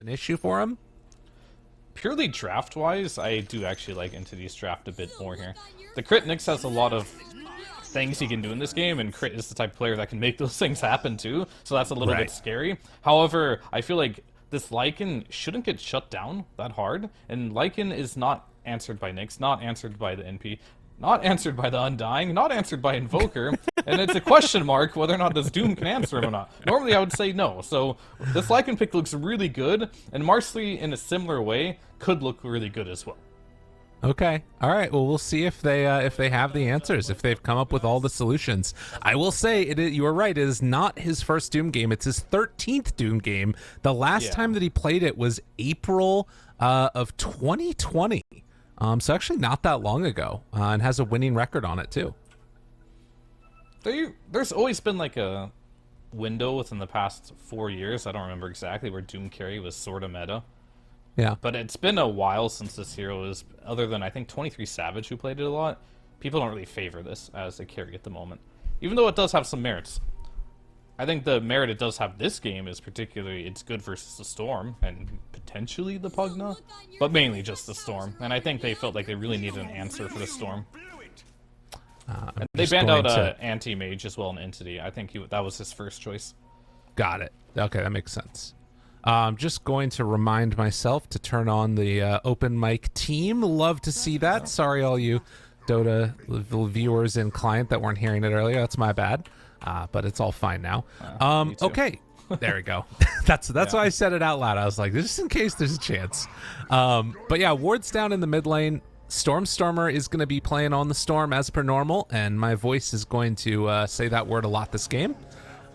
an issue for him. Purely draft-wise, I do actually like Entity's draft a bit more here. The Crit Nyx has a lot of things he can do in this game, and Crit is the type of player that can make those things happen too, so that's a little bit scary. However, I feel like this Lycan shouldn't get shut down that hard, and Lycan is not answered by Nyx, not answered by the NP, not answered by the Undying, not answered by Invoker, and it's a question mark whether or not this Doom can answer him or not. Normally I would say no, so this Lycan pick looks really good, and Marsley in a similar way could look really good as well. Okay. All right. Well, we'll see if they have the answers, if they've come up with all the solutions. I will say you are right. It is not his first Doom game. It's his 13th Doom game. The last time that he played it was April of 2020. So actually not that long ago, and has a winning record on it too. There's always been like a window within the past 4 years, I don't remember exactly, where Doom carry was sort of meta. Yeah. But it's been a while since this hero is, other than I think 23 Savage who played it a lot, people don't really favor this as a carry at the moment. Even though it does have some merits. I think the merit it does have this game is particularly it's good versus the Storm, and potentially the Pugna, but mainly just the Storm. And I think they felt like they really needed an answer for the Storm. And they banned out Anti-Mage as well in Entity. I think that was his first choice. Got it. Okay, that makes sense. I'm just going to remind myself to turn on the open mic team. Love to see that. Sorry, all you Dota viewers and client that weren't hearing it earlier. That's my bad. But it's all fine now. Okay, there we go. That's why I said it out loud. I was like, just in case there's a chance. But yeah, Ward's down in the mid lane. Stormer is going to be playing on the Storm as per normal, and my voice is going to say that word a lot this game.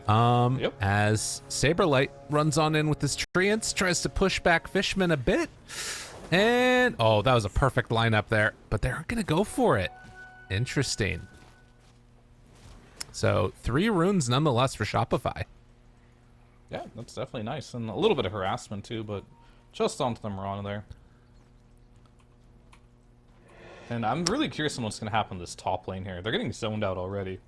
As Saberlight runs on in with his Treants, tries to push back Fishman a bit. And, oh, that was a perfect lineup there, but they aren't going to go for it. Interesting. So 3 runes nonetheless for Shopify. Yeah, that's definitely nice. And a little bit of harassment too, but just onto the Mirana there. And I'm really curious on what's going to happen in this top lane here. They're getting zoned out already.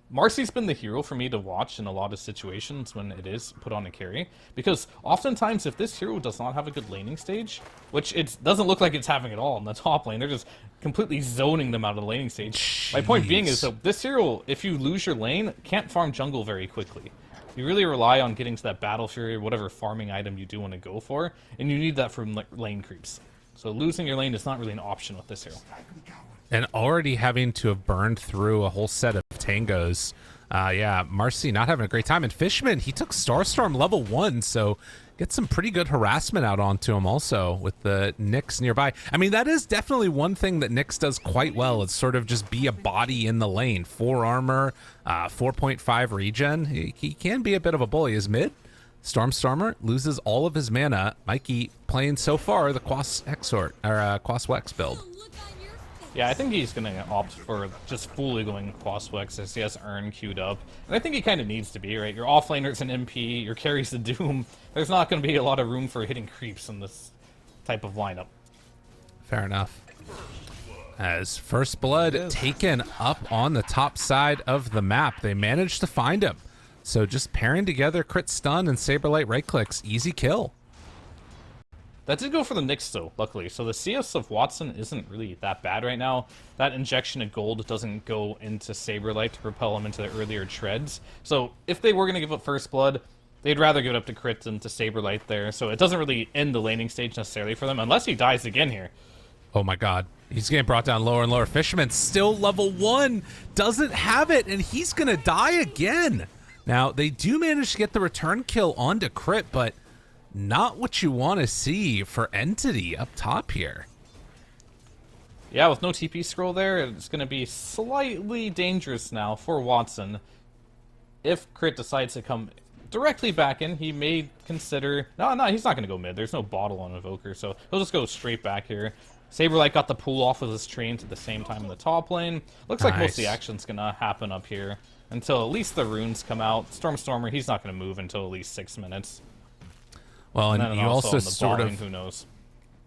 Marcy's been the hero for me to watch in a lot of situations when it is put on a carry, because oftentimes if this hero does not have a good laning stage, which it doesn't look like it's having at all in the top lane, they're just completely zoning them out of the laning stage. Jeez. My point being is that this hero, if you lose your lane, can't farm jungle very quickly. You really rely on getting to that Battle Fury or whatever farming item you do want to go for, and you need that from lane creeps. So losing your lane is not really an option with this hero. And already having to have burned through a whole set of tangos. Yeah, Marcy not having a great time. And Fishman, he took Starstorm level 1, so get some pretty good harassment out onto him also with the Nyx nearby. I mean, that is definitely one thing that Nyx does quite well. It's sort of just be a body in the lane. 4 armor, 4.5 regen. He can be a bit of a bully. His mid, Stormer, loses all of his mana. Mikey playing so far the Quas Exort, or Quas Wex build. Yeah, I think he's going to opt for just fully going Quaswex as he has Urn queued up. And I think he kind of needs to be, right? Your offlaner's an MP, your carry's the Doom. There's not going to be a lot of room for hitting creeps in this type of lineup. Fair enough. As First Blood taken up on the top side of the map, they managed to find him. So just pairing together crit stun and Saberlight right clicks, easy kill. That did go for the Nyx though, luckily. So the CS of Watson isn't really that bad right now. That injection of gold doesn't go into Saberlight to propel him into the earlier treads. So if they were going to give up First Blood, they'd rather give it up to Crit than to Saberlight there. So it doesn't really end the laning stage necessarily for them, unless he dies again here. Oh my god. He's getting brought down lower and lower. Fisherman still level 1. Doesn't have it, and he's going to die again. Now, they do manage to get the return kill onto Crit, but not what you want to see for Entity up top here. Yeah, with no TP scroll there, it's going to be slightly dangerous now for Watson. If Crit decides to come directly back in, he may consider... No, he's not going to go mid. There's no bottle on Evoker, so he'll just go straight back here. Saberlight got the pull off with his trains at the same time in the top lane. Looks like most of the action's going to happen up here until at least the runes come out. Stormer, he's not going to move until at least 6 minutes. Well, and you also sort of, who knows?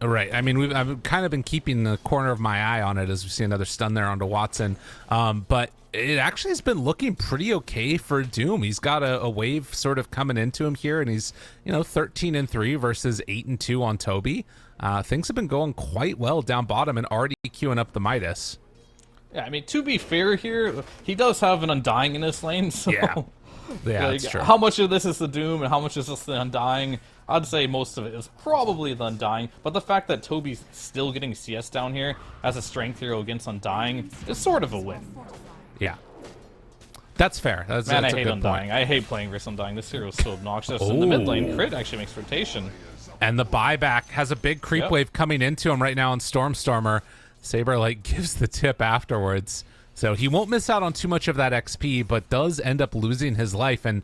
Right. I mean, I've kind of been keeping the corner of my eye on it as we see another stun there onto Watson. But it actually has been looking pretty okay for Doom. He's got a wave sort of coming into him here, and he's 13-3 versus 8-2 on Toby. Things have been going quite well down bottom and already queuing up the Midas. Yeah, I mean, to be fair here, he does have an Undying in his lane, so... Yeah, that's true. How much of this is the Doom and how much is this the Undying? I'd say most of it is probably the Undying, but the fact that Toby's still getting CS down here as a strength hero against Undying is sort of a win. Yeah. That's fair. That's I a hate good Undying. point. I hate playing versus Undying. This hero is so obnoxious. In the mid lane, Crit actually makes rotation. And the buyback has a big creep wave coming into him right now on Stormstormer. Saberlight gives the tip afterwards. So he won't miss out on too much of that XP, but does end up losing his life. And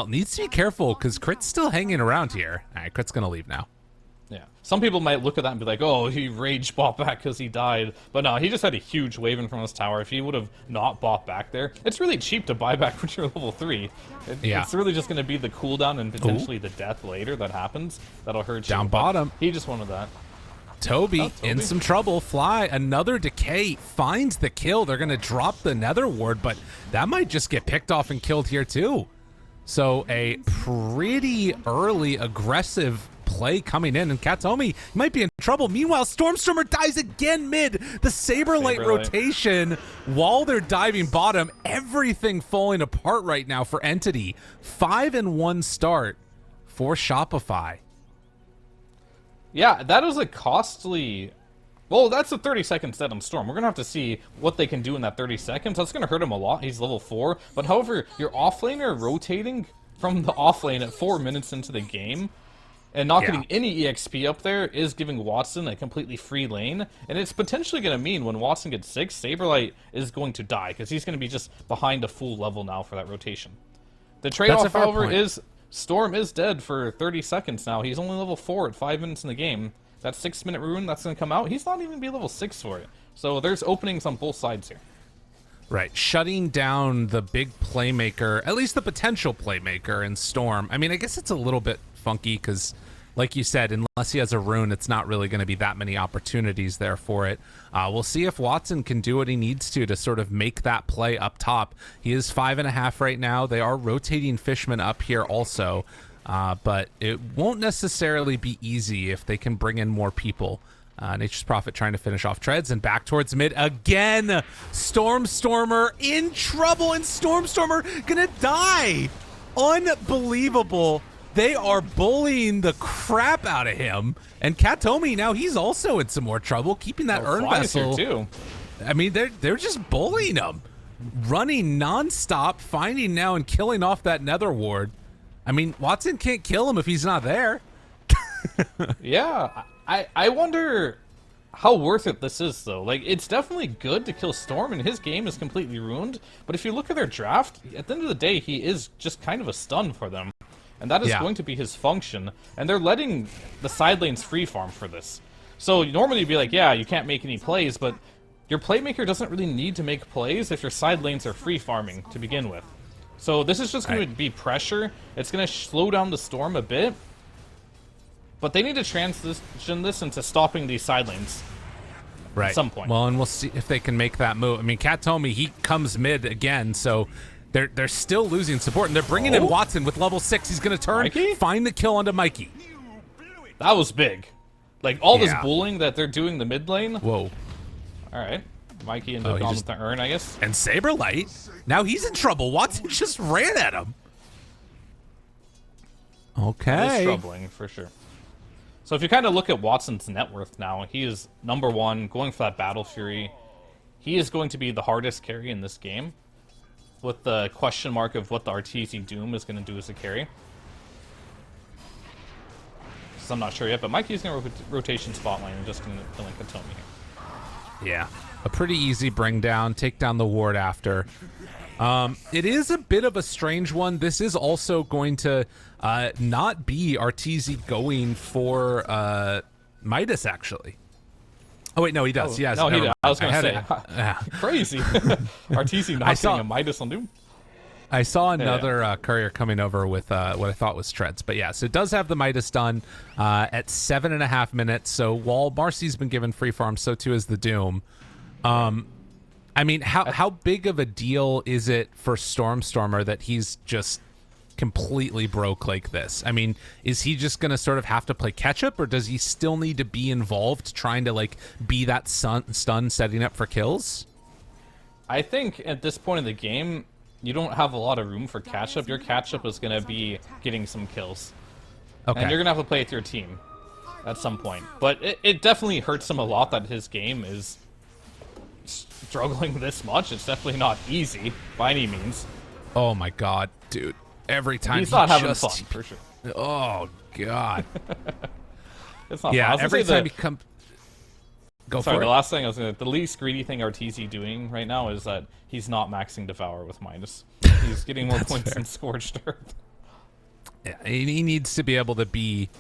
needs to be careful because Crit's still hanging around here. All right, Crit's going to leave now. Yeah. Some people might look at that and be like, oh, he rage bought back because he died. But no, he just had a huge wave in front of his tower. If he would have not bought back there, it's really cheap to buy back when you're level 3. It's really just going to be the cooldown and potentially the death later that happens that'll hurt you. Down bottom. He just wanted that. Toby in some trouble. Fly, another decay, finds the kill. They're going to drop the nether ward, but that might just get picked off and killed here too. So a pretty early aggressive play coming in, and Katomi might be in trouble. Meanwhile, Stormstormer dies again mid. The Saberlight rotation while they're diving bottom. Everything falling apart right now for Entity. 5-1 start for Shopify. Yeah, that is a costly... Well, that's a 30 seconds dead on Storm. We're going to have to see what they can do in that 30 seconds. That's going to hurt him a lot. He's level 4. But however, your offlaner rotating from the offlane at 4 minutes into the game and not getting any EXP up there is giving Watson a completely free lane. And it's potentially going to mean when Watson gets 6, Saberlight is going to die because he's going to be just behind a full level now for that rotation. The trade-off, however, is Storm is dead for 30 seconds now. He's only level 4 at 5 minutes in the game. That 6-minute rune that's going to come out, he's not even going to be level 6 for it. So there's openings on both sides here. Right, shutting down the big playmaker, at least the potential playmaker in Storm. I mean, I guess it's a little bit funky because, like you said, unless he has a rune, it's not really going to be that many opportunities there for it. We'll see if Watson can do what he needs to sort of make that play up top. He is 5.5 right now. They are rotating Fishman up here also. But it won't necessarily be easy if they can bring in more people. Nature's Prophet trying to finish off Treads and back towards mid again. Stormstormer in trouble, and Stormstormer gonna die. Unbelievable. They are bullying the crap out of him. And Katomi, now he's also in some more trouble, keeping that Urn Vessel. Too. I mean, they're just bullying him. Running nonstop, finding now and killing off that Nether Ward. I mean, Watson can't kill him if he's not there. Yeah, I wonder how worth it this is, though. Like, it's definitely good to kill Storm, and his game is completely ruined. But if you look at their draft, at the end of the day, he is just kind of a stun for them. And that is going to be his function. And they're letting the side lanes free farm for this. So normally you'd be like, yeah, you can't make any plays, but your playmaker doesn't really need to make plays if your side lanes are free farming to begin with. So this is just going to be pressure. It's going to slow down the Storm a bit. But they need to transition this into stopping these side lanes. Right. At some point. Well, and we'll see if they can make that move. I mean, Katomi, he comes mid again, so they're still losing support. And they're bringing in Watson with level 6. He's going to turn, Mikey? find the kill onto Mikey. That was big. Like, all this bullying that they're doing the mid lane. Whoa. All right. Mikey into the with the Urn, I guess. And Saberlight, now he's in trouble. Watson just ran at him. Okay. He's troubling, for sure. So if you kind of look at Watson's net worth now, he is #1, going for that Battle Fury. He is going to be the hardest carry in this game, with the question mark of what the RTC Doom is going to do as a carry. So I'm not sure yet, but Mikey's going to rotation spotline and just going to kill Katomi here. Yeah. A pretty easy bring down, take down the ward after. It is a bit of a strange one. This is also going to not be Arteezy going for Midas, actually. Oh, wait, no, he does. Yes. No, he does. I was going to say. Yeah. Crazy. Arteezy not getting a Midas on Doom. I saw another courier coming over with what I thought was treads, but yeah, so it does have the Midas done at 7.5 minutes. So while Marcy's been given free farm, so too is the Doom. I mean, how big of a deal is it for Stormstormer that he's just completely broke like this? I mean, is he just gonna sort of have to play catch up, or does he still need to be involved, trying to like be that stun setting up for kills? I think at this point in the game, you don't have a lot of room for catch up. Your catch up is gonna be getting some kills, and you're gonna have to play with your team at some point. But it definitely hurts him a lot that his game is struggling this much. It's definitely not easy by any means. Oh my god, dude. Every time he's not having fun, for sure. Oh god. It's not yeah, fun. every time he comes... Go for it. The last thing I was gonna... The least greedy thing RTZ doing right now is that he's not maxing Devour with Midas. He's getting more points than Scorched Earth. Yeah, he needs to be able to be...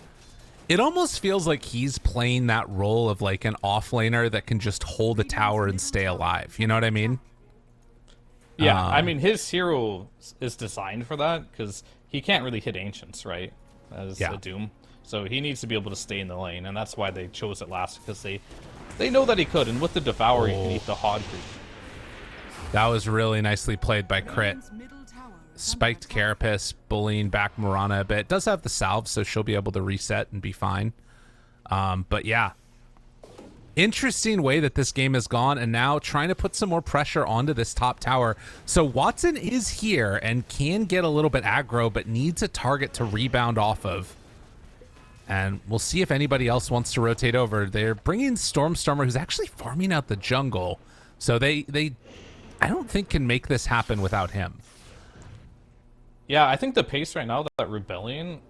It almost feels like he's playing that role of like an offlaner that can just hold a tower and stay alive. You know what I mean? Yeah, I mean, his hero is designed for that, because he can't really hit Ancients, right, as a Doom. So he needs to be able to stay in the lane, and that's why they chose it last, because they know that he could, and with the Devour, he can eat the Hod creep. That was really nicely played by Crit. Spiked Carapace, bullying back Mirana a bit. Does have the salve, so she'll be able to reset and be fine. But yeah. Interesting way that this game has gone, and now trying to put some more pressure onto this top tower. So Watson is here and can get a little bit aggro, but needs a target to rebound off of. And we'll see if anybody else wants to rotate over. They're bringing Stormstormer, who's actually farming out the jungle. So they I don't think can make this happen without him. Yeah, I think the pace right now that Rebellion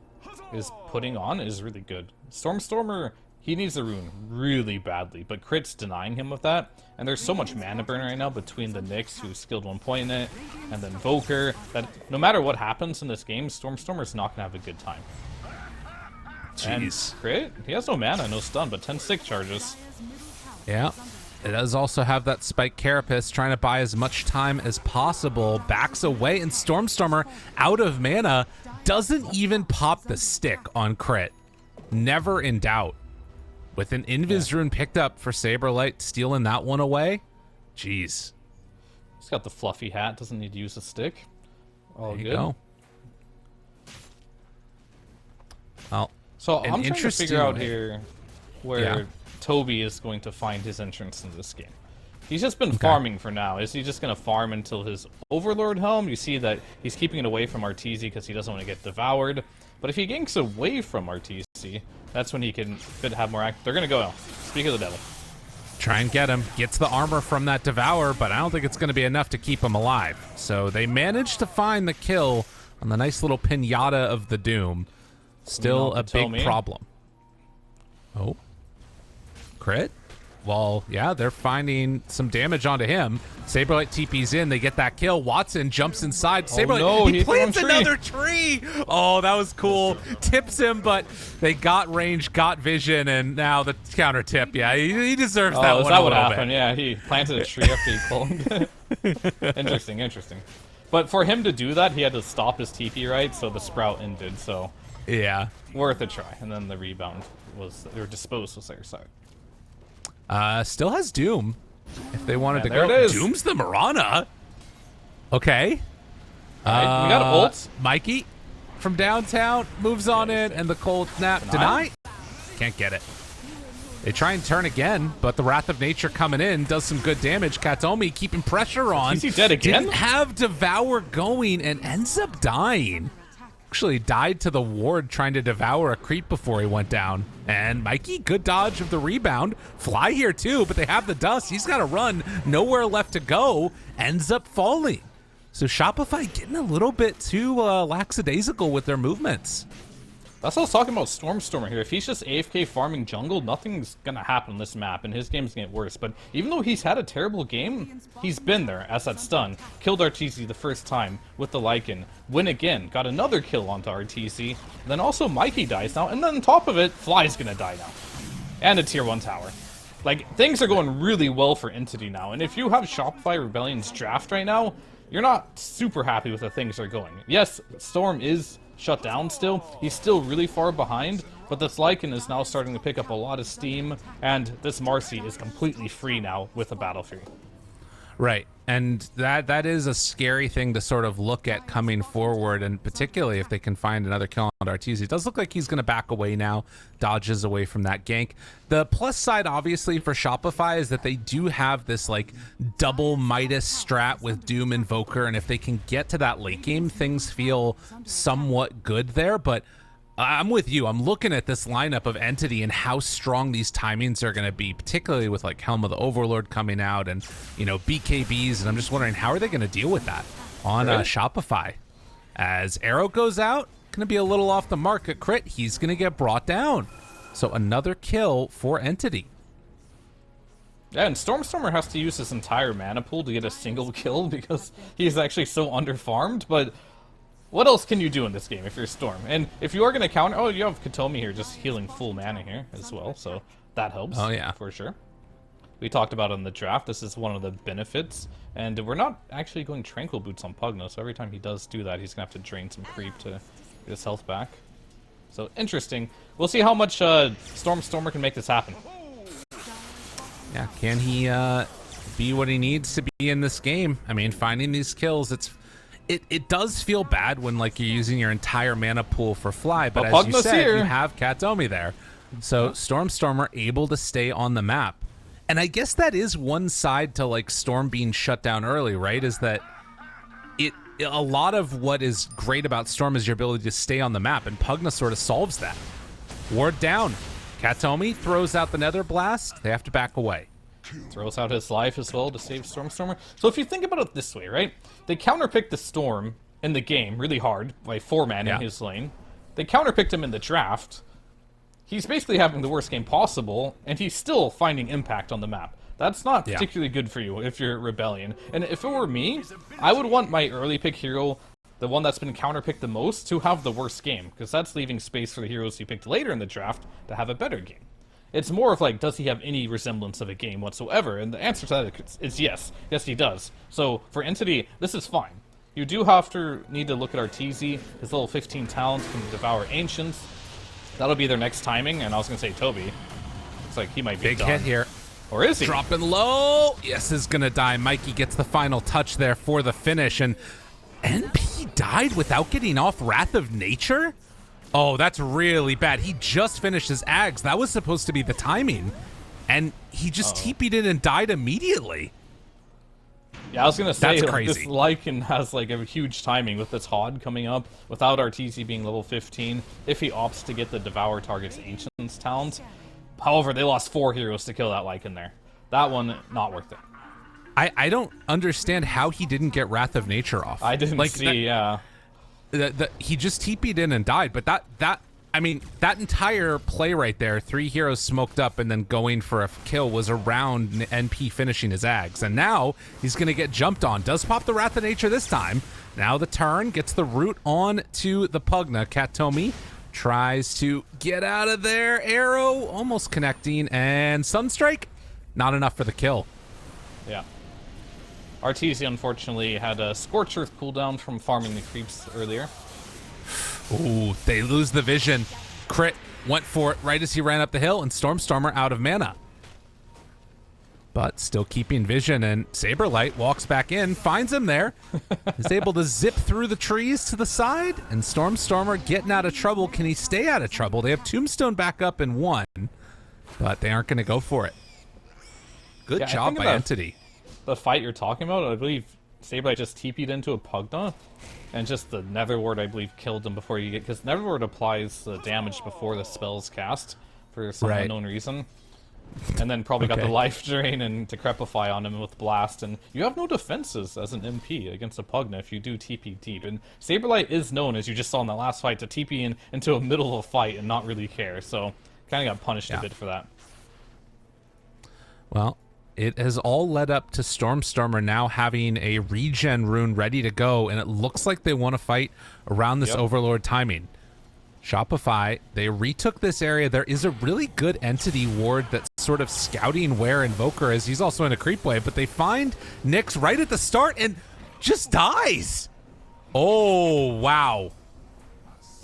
is putting on is really good. Stormstormer... He needs a rune really badly, but Crit's denying him of that. And there's so much mana burn right now between the Nyx, who's skilled 1 point in it, and then Voker, that no matter what happens in this game, Stormstormer's not going to have a good time. Jeez. And Crit, he has no mana, no stun, but 10 stick charges. Yeah. It does also have that Spike Carapace trying to buy as much time as possible. Backs away, and Stormstormer, out of mana, doesn't even pop the stick on Crit. Never in doubt. With an Invis rune picked up for Saberlight, stealing that one away. Jeez. He's got the fluffy hat, doesn't need to use a stick. All there good. You go. Well, so I'm trying to figure out here where Toby is going to find his entrance in this game. He's just been farming for now. Is he just going to farm until his Overlord Helm? You see that he's keeping it away from Arteezy because he doesn't want to get devoured. But if he ganks away from Arteezy, that's when he could have more act. They're going to go. Speak of the devil. Try and get him. Gets the armor from that Devour, but I don't think it's going to be enough to keep him alive. So they managed to find the kill on the nice little pinata of the Doom. Still a big problem. Oh. Crit? Well, yeah, they're finding some damage onto him. Saberlight TP's in. They get that kill. Watson jumps inside. Saberlight, he plants another tree. Oh, that was cool. Tips him, but they got range, got vision, and now the counter tip. Yeah, he deserves that one. Is that what happened? Yeah, he planted a tree after he pulled. Interesting. But for him to do that, he had to stop his TP, right? So the sprout ended, so... Yeah. Worth a try. And then the rebound was... Or dispose was their side. Still has Doom. If they wanted to there go, it is. Doom's the Mirana. Okay. Right, we got ults. Mikey from downtown moves on in, and the cold snap deny. Can't get it. They try and turn again, but the Wrath of Nature coming in does some good damage. Katomi keeping pressure on. Is he dead again? Didn't have Devour going and ends up dying. Actually died to the ward trying to devour a creep before he went down. And Mikey, good dodge of the rebound. Fly here too, but they have the dust. He's got to run. Nowhere left to go. Ends up falling. So Shopify getting a little bit too lackadaisical with their movements. That's what I was talking about Stormstormer here. If he's just AFK farming jungle, nothing's going to happen on this map, and his game's going to get worse. But even though he's had a terrible game, he's been there as that stun. Killed Arteezy the first time with the Lycan. Win again. Got another kill onto Arteezy. Then also Mikey dies now, and then on top of it, Fly's going to die now. And a tier 1 tower. Like, things are going really well for Entity now. And if you have Shopify Rebellion's draft right now, you're not super happy with the things they're going. Yes, Storm is shut down still. He's still really far behind, but this Lycan is now starting to pick up a lot of steam, and this Marcy is completely free now with a Battle Fury. Right, and that is a scary thing to sort of look at coming forward, and particularly if they can find another kill on Arteezy. It does look like he's going to back away now, dodges away from that gank. The plus side, obviously, for Shopify is that they do have this, like, double Midas strat with Doom Invoker, and if they can get to that late game, things feel somewhat good there, but I'm with you. I'm looking at this lineup of Entity and how strong these timings are going to be, particularly with like Helm of the Overlord coming out and, you know, BKBs. And I'm just wondering, how are they going to deal with that on Shopify? As Arrow goes out, going to be a little off the mark at crit. He's going to get brought down. So another kill for Entity. Yeah, and Stormstormer has to use his entire mana pool to get a single kill because he's actually so underfarmed, but what else can you do in this game if you're Storm? And if you are going to counter... Oh, you have Katomi here just healing full mana here as well, so that helps. Oh, yeah. For sure. We talked about it in the draft. This is one of the benefits. And we're not actually going Tranquil Boots on Pugna, so every time he does do that, he's going to have to drain some creep to get his health back. So, interesting. We'll see how much Stormer can make this happen. Yeah, can he be what he needs to be in this game? I mean, finding these kills, it does feel bad when like you're using your entire mana pool for fly, but as you said, you have Katomi there. So Stormer able to stay on the map. And I guess that is one side to like Storm being shut down early, right? Is that a lot of what is great about Storm is your ability to stay on the map, and Pugna sort of solves that. Ward down. Katomi throws out the Nether Blast. They have to back away. Throws out his life as well to save Stormer. So if you think about it this way, right? They counterpicked the Storm in the game really hard by 4-man in his lane. They counterpicked him in the draft. He's basically having the worst game possible, and he's still finding impact on the map. That's not particularly good for you if you're Rebellion. And if it were me, I would want my early pick hero, the one that's been counterpicked the most, to have the worst game, because that's leaving space for the heroes you picked later in the draft to have a better game. It's more of like, does he have any resemblance of a game whatsoever? And the answer to that is yes. Yes, he does. So for Entity, this is fine. You do need to look at Arteezy. His level 15 talent can devour Ancients. That'll be their next timing. And I was going to say Toby. Looks like he might be done. Big hit here. Or is he? Dropping low. Yes, is going to die. Mikey gets the final touch there for the finish. And NP died without getting off Wrath of Nature? Oh, that's really bad. He just finished his Ags. That was supposed to be the timing. And he just TP'd in and died immediately. Yeah, I was going to say, that's like, crazy. this Lycan has like a huge timing with this HOD coming up, without Arteezy being level 15, if he opts to get the Devour Target's Ancients talent. However, they lost 4 heroes to kill that Lycan there. That one, not worth it. I don't understand how he didn't get Wrath of Nature off. I didn't see, he just TP'd in and died, but that entire play right there, 3 heroes smoked up and then going for a kill, was around NP finishing his Ags, and now he's gonna get jumped on. Does pop the Wrath of Nature this time. Now the turn gets the root on to the Pugna. Katomi tries to get out of there. Arrow almost connecting, and Sunstrike, not enough for the kill. Yeah. Arteezy, unfortunately, had a Scorch Earth cooldown from farming the creeps earlier. Ooh, they lose the vision. Crit went for it right as he ran up the hill, and Stormer out of mana. But still keeping vision, and Saberlight walks back in, finds him there, is able to zip through the trees to the side, and Stormer getting out of trouble. Can he stay out of trouble? They have Tombstone back up in 1, but they aren't going to go for it. Good job by Entity. The fight you're talking about, I believe Saberlight just TP'd into a Pugna, and just the Nether Ward, I believe, killed him before you get... Because Nether Ward applies the damage before the spell's cast, for some unknown reason. And then probably got the Life Drain and Decrepify on him with Blast, and you have no defenses as an MP against a Pugna if you do TP deep. And Saberlight is known, as you just saw in that last fight, to TP into a middle of a fight and not really care, so kind of got punished a bit for that. Well, it has all led up to Stormer now having a regen rune ready to go, and it looks like they want to fight around this Overlord timing. Shopify, they retook this area. There is a really good Entity ward that's sort of scouting where Invoker is. He's also in a creep wave, but they find Nyx right at the start, and Just dies. Oh, wow.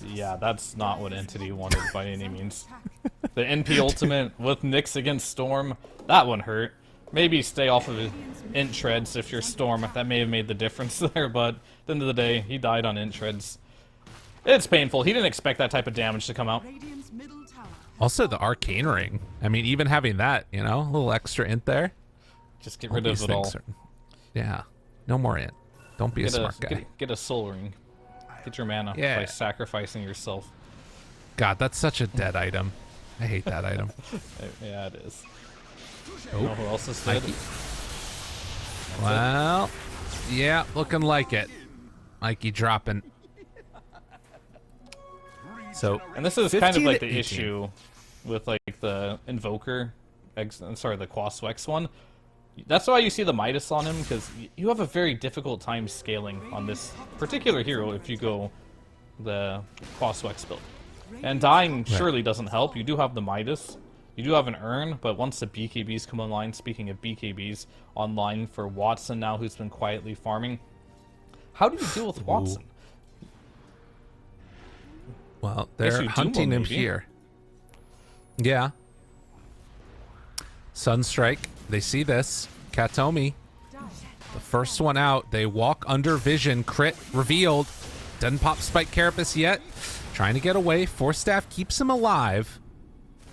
Yeah, that's not what Entity wanted by any means. The NP ultimate with Nyx against Storm, that one hurt. Maybe stay off of int treads if you're Storm. That may have made the difference there, but at the end of the day, he died on int treads. It's painful. He didn't expect that type of damage to come out. Also, the Arcane Ring. I mean, even having that, you know, a little extra int there. Just get rid of it all. Yeah, no more int. Don't be a smart guy. Get a soul ring. Get your mana by sacrificing yourself. God, that's such a dead item. I hate that item. Yeah, it is. Oh, You know who else is dead? Well, yeah, looking like it. Mikey dropping. So, and this is kind of like the 18. issue with like the Invoker, the Quaswex one. That's why you see the Midas on him, because you have a very difficult time scaling on this particular hero if you go the Quaswex build. And dying surely doesn't help. You do have the Midas. You do have an Urn, but once the BKBs come online, speaking of BKBs, online for Watson now, who's been quietly farming, how do you deal with Watson? Well, they're hunting him here. Yeah. Sunstrike. They see this. Katomi. The first one out. They walk under vision. Crit revealed. Doesn't pop Spike Carapace yet. Trying to get away. Force Staff keeps him alive.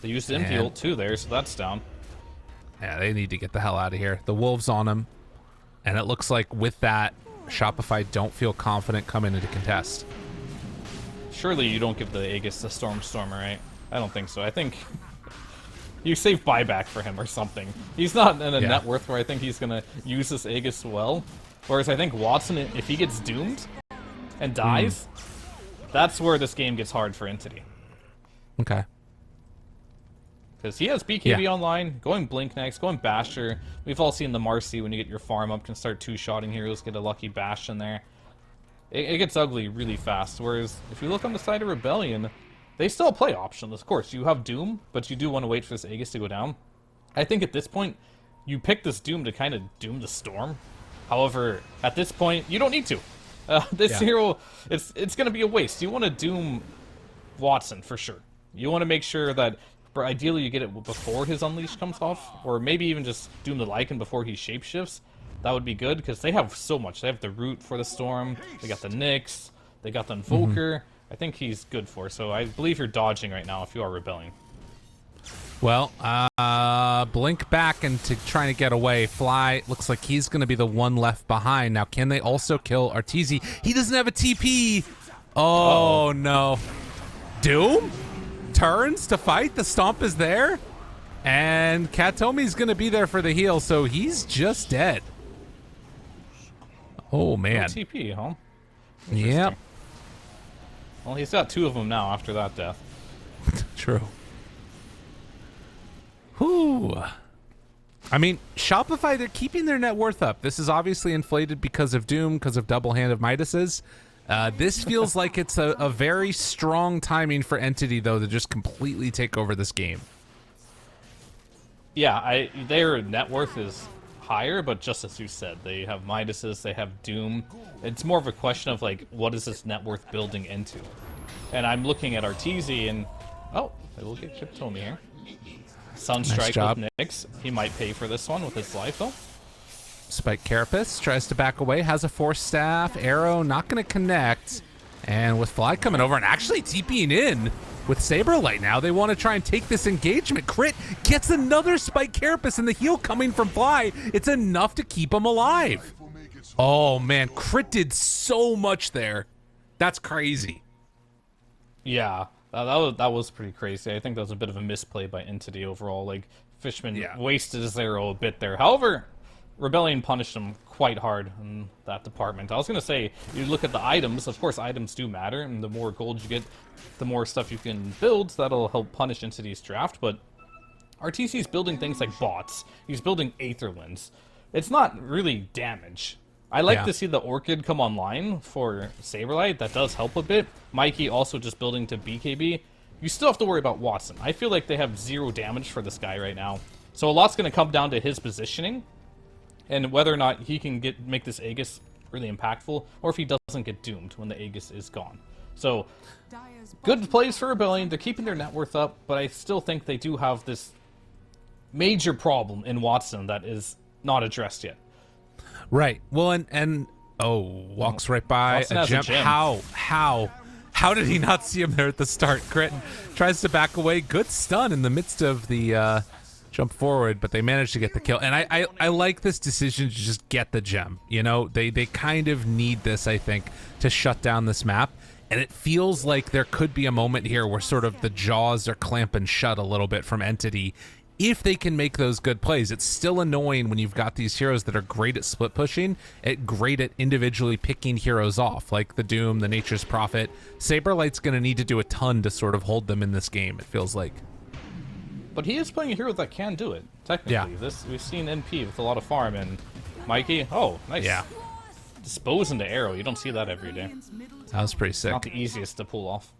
They used the MP ult too there, so that's down. Yeah, they need to get the hell out of here. The Wolves on him. And it looks like with that, Shopify don't feel confident coming into contest. Surely you don't give the Aegis to Stormer, right? I don't think so. I think you save buyback for him or something. He's not in a net worth where I think he's going to use this Aegis well. Whereas I think Watson, if he gets doomed and dies, that's where this game gets hard for Entity. Okay. Because he has BKB online, going Blink next, going Basher. We've all seen the Marcy when you get your farm up, can start two-shotting heroes, get a lucky Bash in there. It gets ugly really fast. Whereas if you look on the side of Rebellion, they still play options. Of course, you have Doom, but you do want to wait for this Aegis to go down. I think at this point, you pick this Doom to kind of doom the Storm. However, at this point, you don't need to. This hero, it's going to be a waste. You want to doom Watson for sure. You want to make sure that, ideally, you get it before his Unleash comes off, or maybe even just doom the Lycan before he shapeshifts. That would be good, because they have so much. They have the Root for the Storm, they got the Nyx, they got the Invoker. I think he's good for, so I believe you're dodging right now if you are rebelling. Well, blink back and trying to get away. Fly looks like he's going to be the one left behind. Now, can they also kill Arteezy? He doesn't have a TP. Oh, no. Doom turns to fight. The stomp is there. And Katomi's going to be there for the heal, so he's just dead. Oh, man. No TP, huh? Yep. Well, he's got two of them now after that death. True. Whew. I mean, Shopify, they're keeping their net worth up. This is obviously inflated because of Doom, because of double hand of Midases. This feels like it's a very strong timing for Entity, though, to just completely take over this game. Yeah, their net worth is higher, but just as you said, they have Midases, they have Doom. It's more of a question of, like, what is this net worth building into? And I'm looking at Arteezy, and, oh, they will get Katomi here. Sunstrike nice with Nyx. He might pay for this one with his life, though. Spike Carapace tries to back away, has a Force Staff, Arrow, not going to connect. And with Fly coming over and actually TPing in with Saberlight now, they want to try and take this engagement. Crit gets another Spike Carapace, and the heal coming from Fly. It's enough to keep him alive. Oh, man, Crit did so much there. That's crazy. Yeah, that was pretty crazy. I think that was a bit of a misplay by Entity overall. Like, Fishman wasted his arrow a bit there. However, Rebellion punished him quite hard in that department. I was going to say, you look at the items, of course items do matter, and the more gold you get, the more stuff you can build. That'll help punish Entity's draft, but Arteezy's building things like bots. He's building Aetherlands. It's not really damage. I like to see the Orchid come online for Saberlight. That does help a bit. Mikey also just building to BKB. You still have to worry about Watson. I feel like they have 0 damage for this guy right now. So a lot's going to come down to his positioning and whether or not he can make this Aegis really impactful, or if he doesn't get doomed when the Aegis is gone. So, good plays for Rebellion. They're keeping their net worth up, but I still think they do have this major problem in Watson that is not addressed yet. Right. Well, and walks right by Watson a has a gem. gem. How did he not see him there at the start? Crit tries to back away. Good stun in the midst of the jump forward, but they managed to get the kill. And I like this decision to just get the gem. You know, they kind of need this, I think, to shut down this map. And it feels like there could be a moment here where sort of the jaws are clamping shut a little bit from Entity. If they can make those good plays, it's still annoying when you've got these heroes that are great at split pushing, great at individually picking heroes off, like the Doom, the Nature's Prophet. Saberlight's going to need to do a ton to sort of hold them in this game, it feels like. But he is playing a hero that can do it, technically. Yeah. We've seen NP with a lot of farm, and Mikey, oh, nice. Yeah. Dispose into arrow, you don't see that every day. That was pretty sick. Not the easiest to pull off.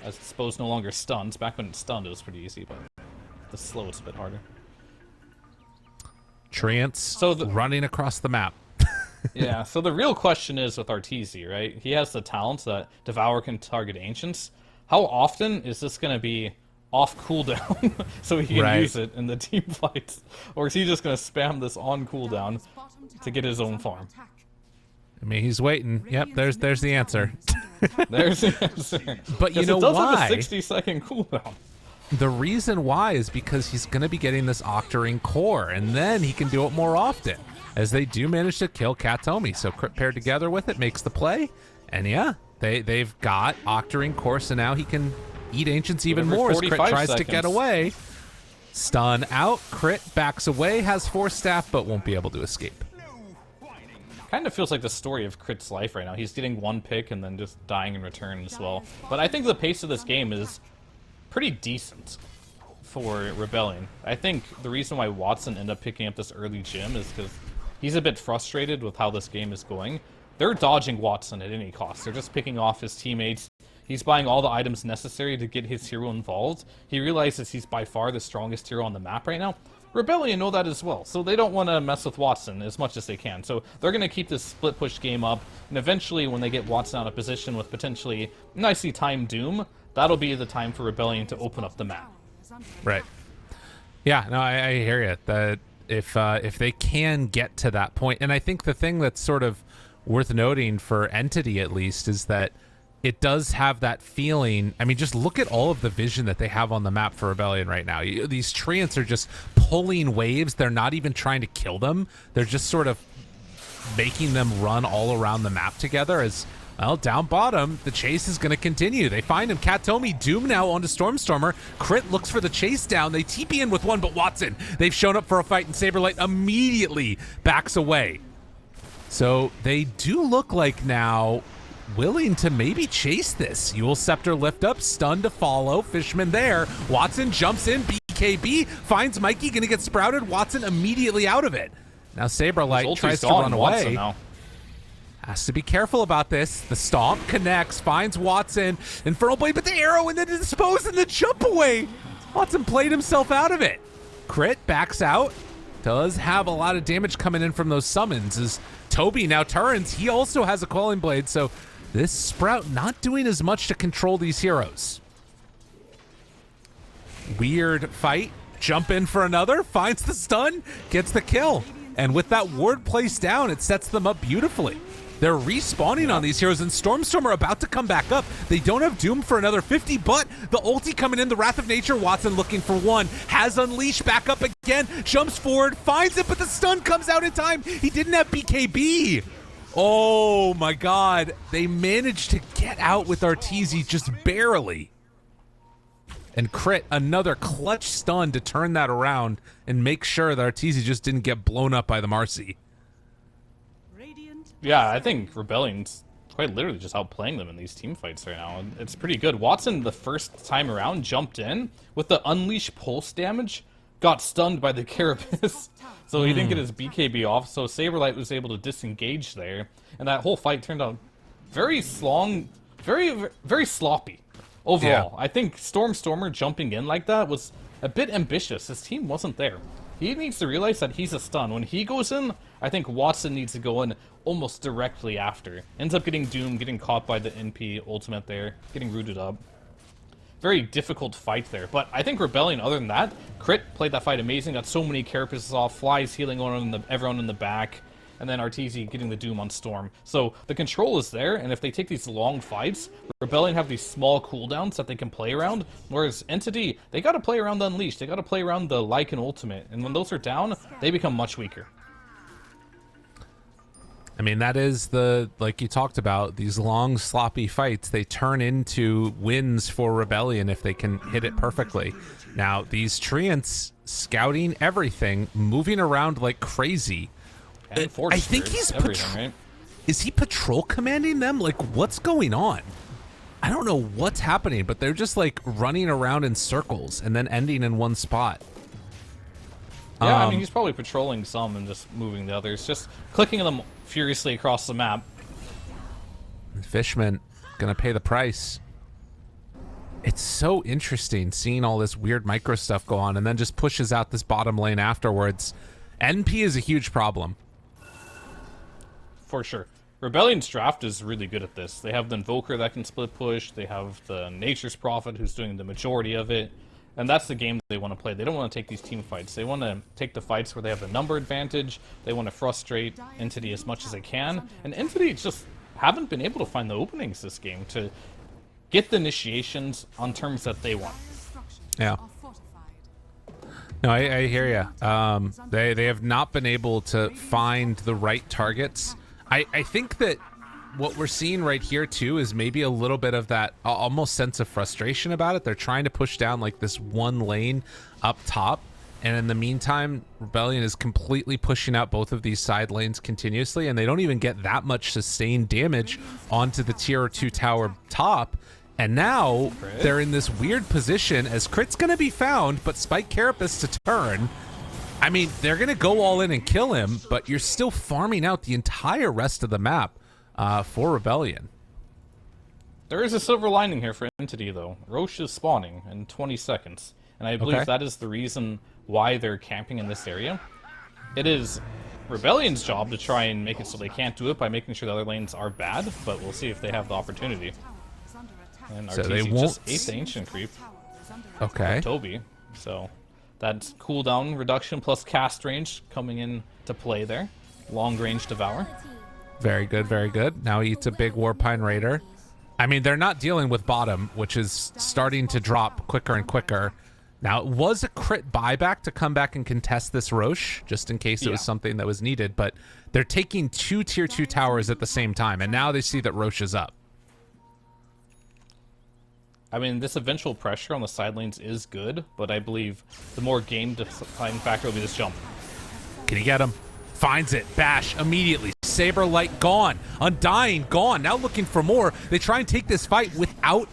As Dispose no longer stuns. Back when it stunned, it was pretty easy, but the slow is a bit harder. Trance running across the map. Yeah, so the real question is with Arteezy, right? He has the talent that Devour can target Ancients. How often is this going to be off cooldown so he can use it in the team fights? Or is he just going to spam this on cooldown to get his own farm? I mean, he's waiting. Yep, there's the answer. There's the answer. But you know it does why? have a 60-second cooldown. The reason why is because he's going to be getting this Octarine core, and then he can do it more often, as they do manage to kill Katomi. So Crit paired together with it makes the play, and yeah, they've got Octarine core, so now he can eat Ancients even more as Crit tries to get away. Stun out, Crit backs away, has Force Staff, but won't be able to escape. Kind of feels like the story of Crit's life right now. He's getting one pick and then just dying in return as well. But I think the pace of this game is pretty decent for Rebellion. I think the reason why Watson ended up picking up this early gem is because he's a bit frustrated with how this game is going. They're dodging Watson at any cost. They're just picking off his teammates. He's buying all the items necessary to get his hero involved. He realizes he's by far the strongest hero on the map right now. Rebellion know that as well, so they don't want to mess with Watson as much as they can. So they're going to keep this split push game up, and eventually when they get Watson out of position with potentially nicely timed Doom, that'll be the time for Rebellion to open up the map. Right. Yeah, no, I hear you. That if they can get to that point, and I think the thing that's sort of worth noting for Entity at least is that it does have that feeling. I mean, just look at all of the vision that they have on the map for Rebellion right now. These treants are just pulling waves. They're not even trying to kill them. They're just sort of making them run all around the map together as, well, down bottom, the chase is going to continue. They find him. Katomi, Doom now onto Stormstormer. Crit looks for the chase down. They TP in with one, but Watson, they've shown up for a fight, and Saberlight immediately backs away. So they do look like now willing to maybe chase this. Eul Scepter lift up, stun to follow, Fishman there. Watson jumps in, BKB, finds Mikey, gonna get sprouted. Watson immediately out of it. Now Saberlight tries to run away. Has to be careful about this. The stomp connects, finds Watson, Infernal Blade, but the arrow and then Dispose and the jump away. Watson played himself out of it. Crit backs out. Does have a lot of damage coming in from those summons as Toby now turns. He also has a Quelling Blade, so this Sprout not doing as much to control these heroes. Weird fight. Jump in for another. Finds the stun. Gets the kill. And with that ward placed down, it sets them up beautifully. They're respawning on these heroes, and Stormstormer about to come back up. They don't have Doom for another 50, but the ulti coming in, the Wrath of Nature. Watson looking for one. Has Unleash back up again. Jumps forward. Finds it, but the stun comes out in time. He didn't have BKB. Oh my god, they managed to get out with Arteezy just barely. And Crit, another clutch stun to turn that around and make sure that Arteezy just didn't get blown up by the Marcy. Yeah, I think Rebellion's quite literally just outplaying them in these team fights right now. It's pretty good. Watson, the first time around, jumped in with the Unleash pulse damage, got stunned by the Carapace. So he didn't get his BKB off, so Saberlight was able to disengage there. And that whole fight turned out very long, very sloppy overall. Yeah. I think Stormstormer jumping in like that was a bit ambitious. His team wasn't there. He needs to realize that he's a stun. When he goes in, I think Watson needs to go in almost directly after. Ends up getting doomed, getting caught by the NP ultimate there, getting rooted up. Very difficult fight there. But I think Rebellion, other than that, Crit played that fight amazing, got so many carapaces off, Flies healing everyone in the back, and then Arteezy getting the Doom on Storm. So the control is there, and if they take these long fights, Rebellion have these small cooldowns that they can play around, whereas Entity, they gotta play around the Unleash, they gotta play around the Lycan ultimate, and when those are down, they become much weaker. I mean, that is like you talked about, these long, sloppy fights, they turn into wins for Rebellion if they can hit it perfectly. Now, these Treants scouting everything, moving around like crazy. And Force I think he's everything, right? Is he patrol commanding them? Like, what's going on? I don't know what's happening, but they're just like running around in circles and then ending in one spot. Yeah, I mean, he's probably patrolling some and just moving the others, just clicking them furiously across the map. Fishman gonna pay the price. It's so interesting seeing all this weird micro stuff go on, and then just pushes out this bottom lane afterwards. NP is a huge problem. For sure. Rebellion's draft is really good at this. They have the Invoker that can split push, they have the Nature's Prophet who's doing the majority of it, and that's the game they want to play. They don't want to take these team fights. They want to take the fights where they have the number advantage, they want to frustrate Entity as much as they can, and Entity just haven't been able to find the openings this game to get the initiations on terms that they want. Yeah. No, I hear you. They have not been able to find the right targets. I think that what we're seeing right here too is maybe a little bit of that almost sense of frustration about it. They're trying to push down like this one lane up top, and in the meantime, Rebellion is completely pushing out both of these side lanes continuously, and they don't even get that much sustained damage onto the tier 2 tower top. And now they're in this weird position as Crit's going to be found, but Spike Carapace to turn. I mean, they're going to go all in and kill him, but you're still farming out the entire rest of the map for Rebellion. There is a silver lining here for Entity, though. Roche is spawning in 20 seconds, and I believe that is the reason why they're camping in this area. It is Rebellion's job to try and make it so they can't do it by making sure the other lanes are bad, but we'll see if they have the opportunity. And So they Arteezy won't just ate the Ancient Creep. Okay. Toby. So that's cooldown reduction plus cast range coming in to play there. Long range devour. Very good, very good. Now he eats a big Warpine Raider. I mean, they're not dealing with bottom, which is starting to drop quicker and quicker. Now, it was a crit buyback to come back and contest this Roche, just in case it was something that was needed, but they're taking 2 tier 2 towers at the same time, and now they see that Roche is up. I mean, this eventual pressure on the side lanes is good, but I believe the more game-defining factor will be this jump. Can he get him? Finds it. Bash immediately. Saberlight gone. Undying gone. Now looking for more. They try and take this fight without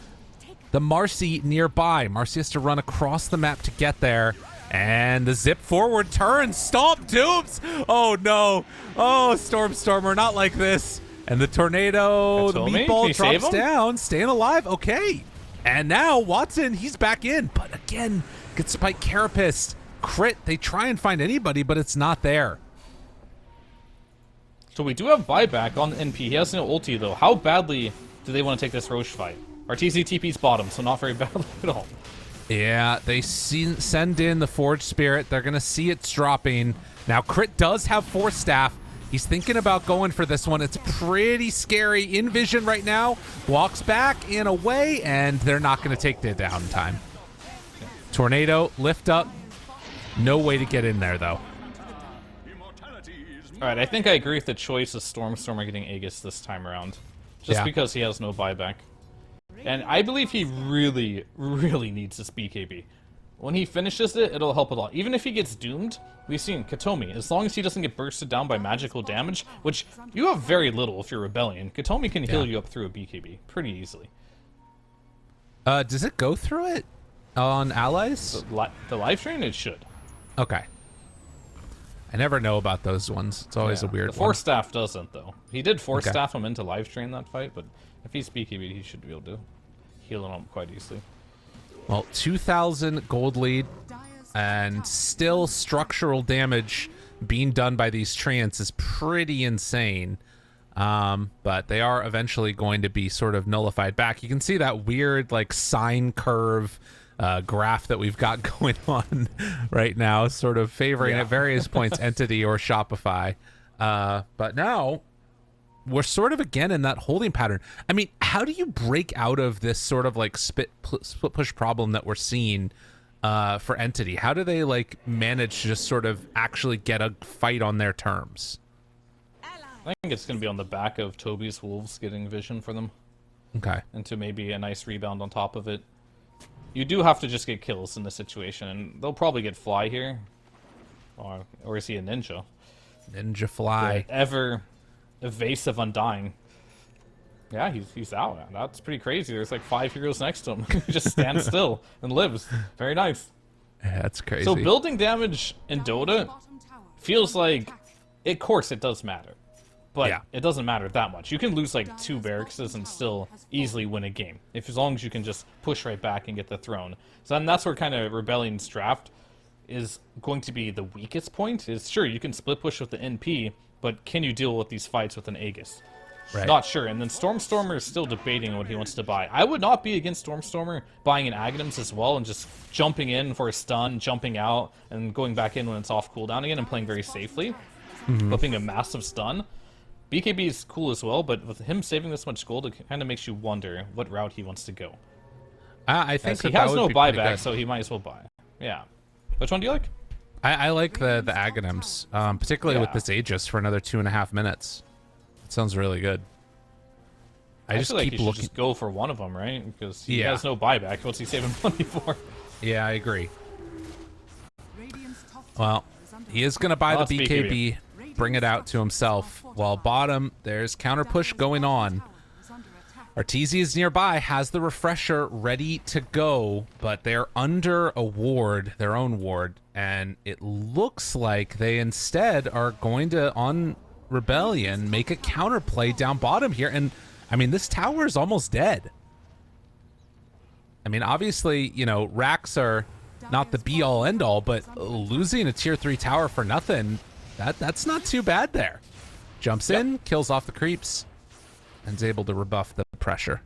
the Marcy nearby. Marcy has to run across the map to get there. And the zip forward turn. Stomp Dooms. Oh, no. Oh, Stormer, not like this. And the tornado, the meatball drops down. Staying alive. Okay. And now Watson, he's back in. But again, gets Spike Carapace. Crit. They try and find anybody, but it's not there. So we do have buyback on NP. He has no ulti, though. How badly do they want to take this Roche fight? Arteezy TP's bottom, so not very badly at all. Yeah, they send in the Forge Spirit. They're going to see it's dropping. Now, Crit does have Force Staff. He's thinking about going for this one. It's pretty scary. In vision right now. Walks back and away, and they're not going to take the down in time. Tornado, lift up. No way to get in there, though. Alright, I think I agree with the choice of Stormer getting Aegis this time around. Just because he has no buyback. And I believe he really, really needs this BKB. When he finishes it, it'll help a lot. Even if he gets doomed, we've seen Katomi, as long as he doesn't get bursted down by magical damage, which you have very little if you're Rebellion, Katomi can heal you up through a BKB pretty easily. Does it go through it on allies? The life drain, it should. Okay. I never know about those ones. It's always a weird one. The Force Staff doesn't, though. He did Force Staff him into life drain that fight, but if he's BKB, he should be able to heal him up quite easily. Well, 2,000 gold lead. and still structural damage being done by these treants is pretty insane. But they are eventually going to be sort of nullified back. You can see that weird like sine curve graph that we've got going on right now, sort of favoring at various points Entity or Shopify. But now we're sort of again in that holding pattern. I mean, how do you break out of this sort of like split push problem that we're seeing for Entity? How do they like manage to just sort of actually get a fight on their terms? I think it's going to be on the back of Toby's Wolves getting vision for them. Okay. Into maybe a nice rebound on top of it. You do have to just get kills in this situation, and they'll probably get Fly here. Or is he a ninja? Ninja Fly. The ever evasive Undying. Yeah, he's out. That's pretty crazy. There's like 5 heroes next to him. He just stands still and lives. Very nice. Yeah, that's crazy. So building damage in Dota feels like, of course it does matter. But it doesn't matter that much. You can lose like 2 barracks and still easily win a game, as long as you can just push right back and get the throne. So then that's where kind of Rebellion's draft is going to be the weakest point. Is sure, you can split push with the NP, but can you deal with these fights with an Aegis? Right. Not sure. And then Stormstormer is still debating what he wants to buy. I would not be against Stormstormer buying an Aghanims as well and just jumping in for a stun, jumping out, and going back in when it's off cooldown again and playing very safely. Flipping a massive stun. BKB is cool as well, but with him saving this much gold, it kind of makes you wonder what route he wants to go. I think he has no buyback, so he might as well buy. Yeah. Which one do you like? I like the Aghanims, particularly with this Aegis for another 2.5 minutes. It sounds really good. I just keep looking. Just go for one of them, right? Because he has no buyback. What's he saving money for? Yeah, I agree. Well, he is going to buy the BKB. Bring it out to himself. While bottom, there's counter push going on. Arteezy is nearby, has the refresher ready to go, but they're under a ward, their own ward, and it looks like they instead are going to, on Rebellion, make a counterplay down bottom here. And I mean, this tower is almost dead. I mean, obviously, you know, racks are not the be all end all, but losing a tier 3 tower for nothing, that's not too bad there. Jumps in, kills off the creeps, and is able to rebuff the pressure.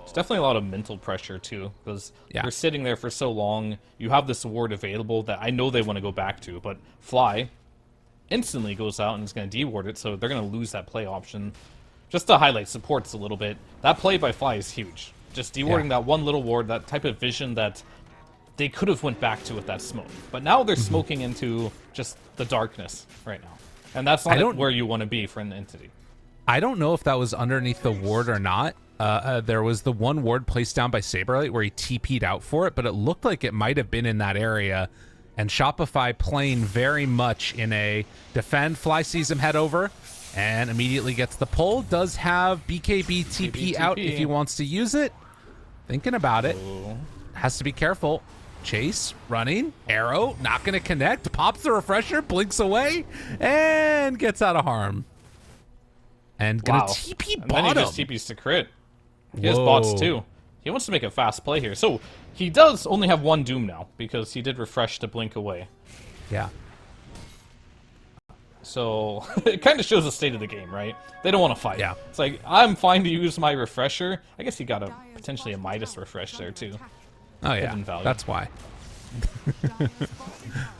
It's definitely a lot of mental pressure too, because you're sitting there for so long. You have this ward available that I know they want to go back to, but Fly instantly goes out and is going to deward it, so they're going to lose that play option. Just to highlight supports a little bit, that play by Fly is huge. Just dewarding that one little ward, that type of vision that they could have went back to with that smoke. But now they're smoking into just the darkness right now. And that's not where you want to be for an entity. I don't know if that was underneath the ward or not. There was the one ward placed down by Saberlight where he TP'd out for it, but it looked like it might have been in that area. And Shopify playing very much in a defend. Fly sees him head over and immediately gets the pull. Does have BKB TP out if he wants to use it. Thinking about it. Has to be careful. Chase, running, arrow, not going to connect, pops the refresher, blinks away, and gets out of harm. And gonna TP bottom. And then he just TPs to crit. He has bots too. He wants to make a fast play here. So he does only have one Doom now, because he did refresh to blink away. Yeah. So it kind of shows the state of the game, right? They don't want to fight. Yeah. It's like, I'm fine to use my refresher. I guess he got potentially a Midas refresh there too. Oh yeah, that's why.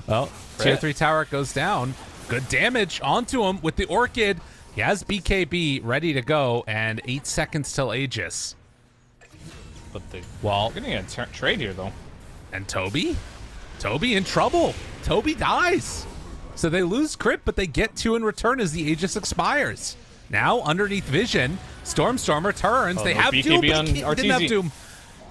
Well, tier 3 tower goes down. Good damage onto him with the Orchid. He has BKB ready to go, and 8 seconds till Aegis. But we're getting a trade here, though. And Toby in trouble. Toby dies. So they lose crit, but they get 2 in return as the Aegis expires. Now, underneath vision, Stormstormer turns. They have Doom, but he didn't have Doom.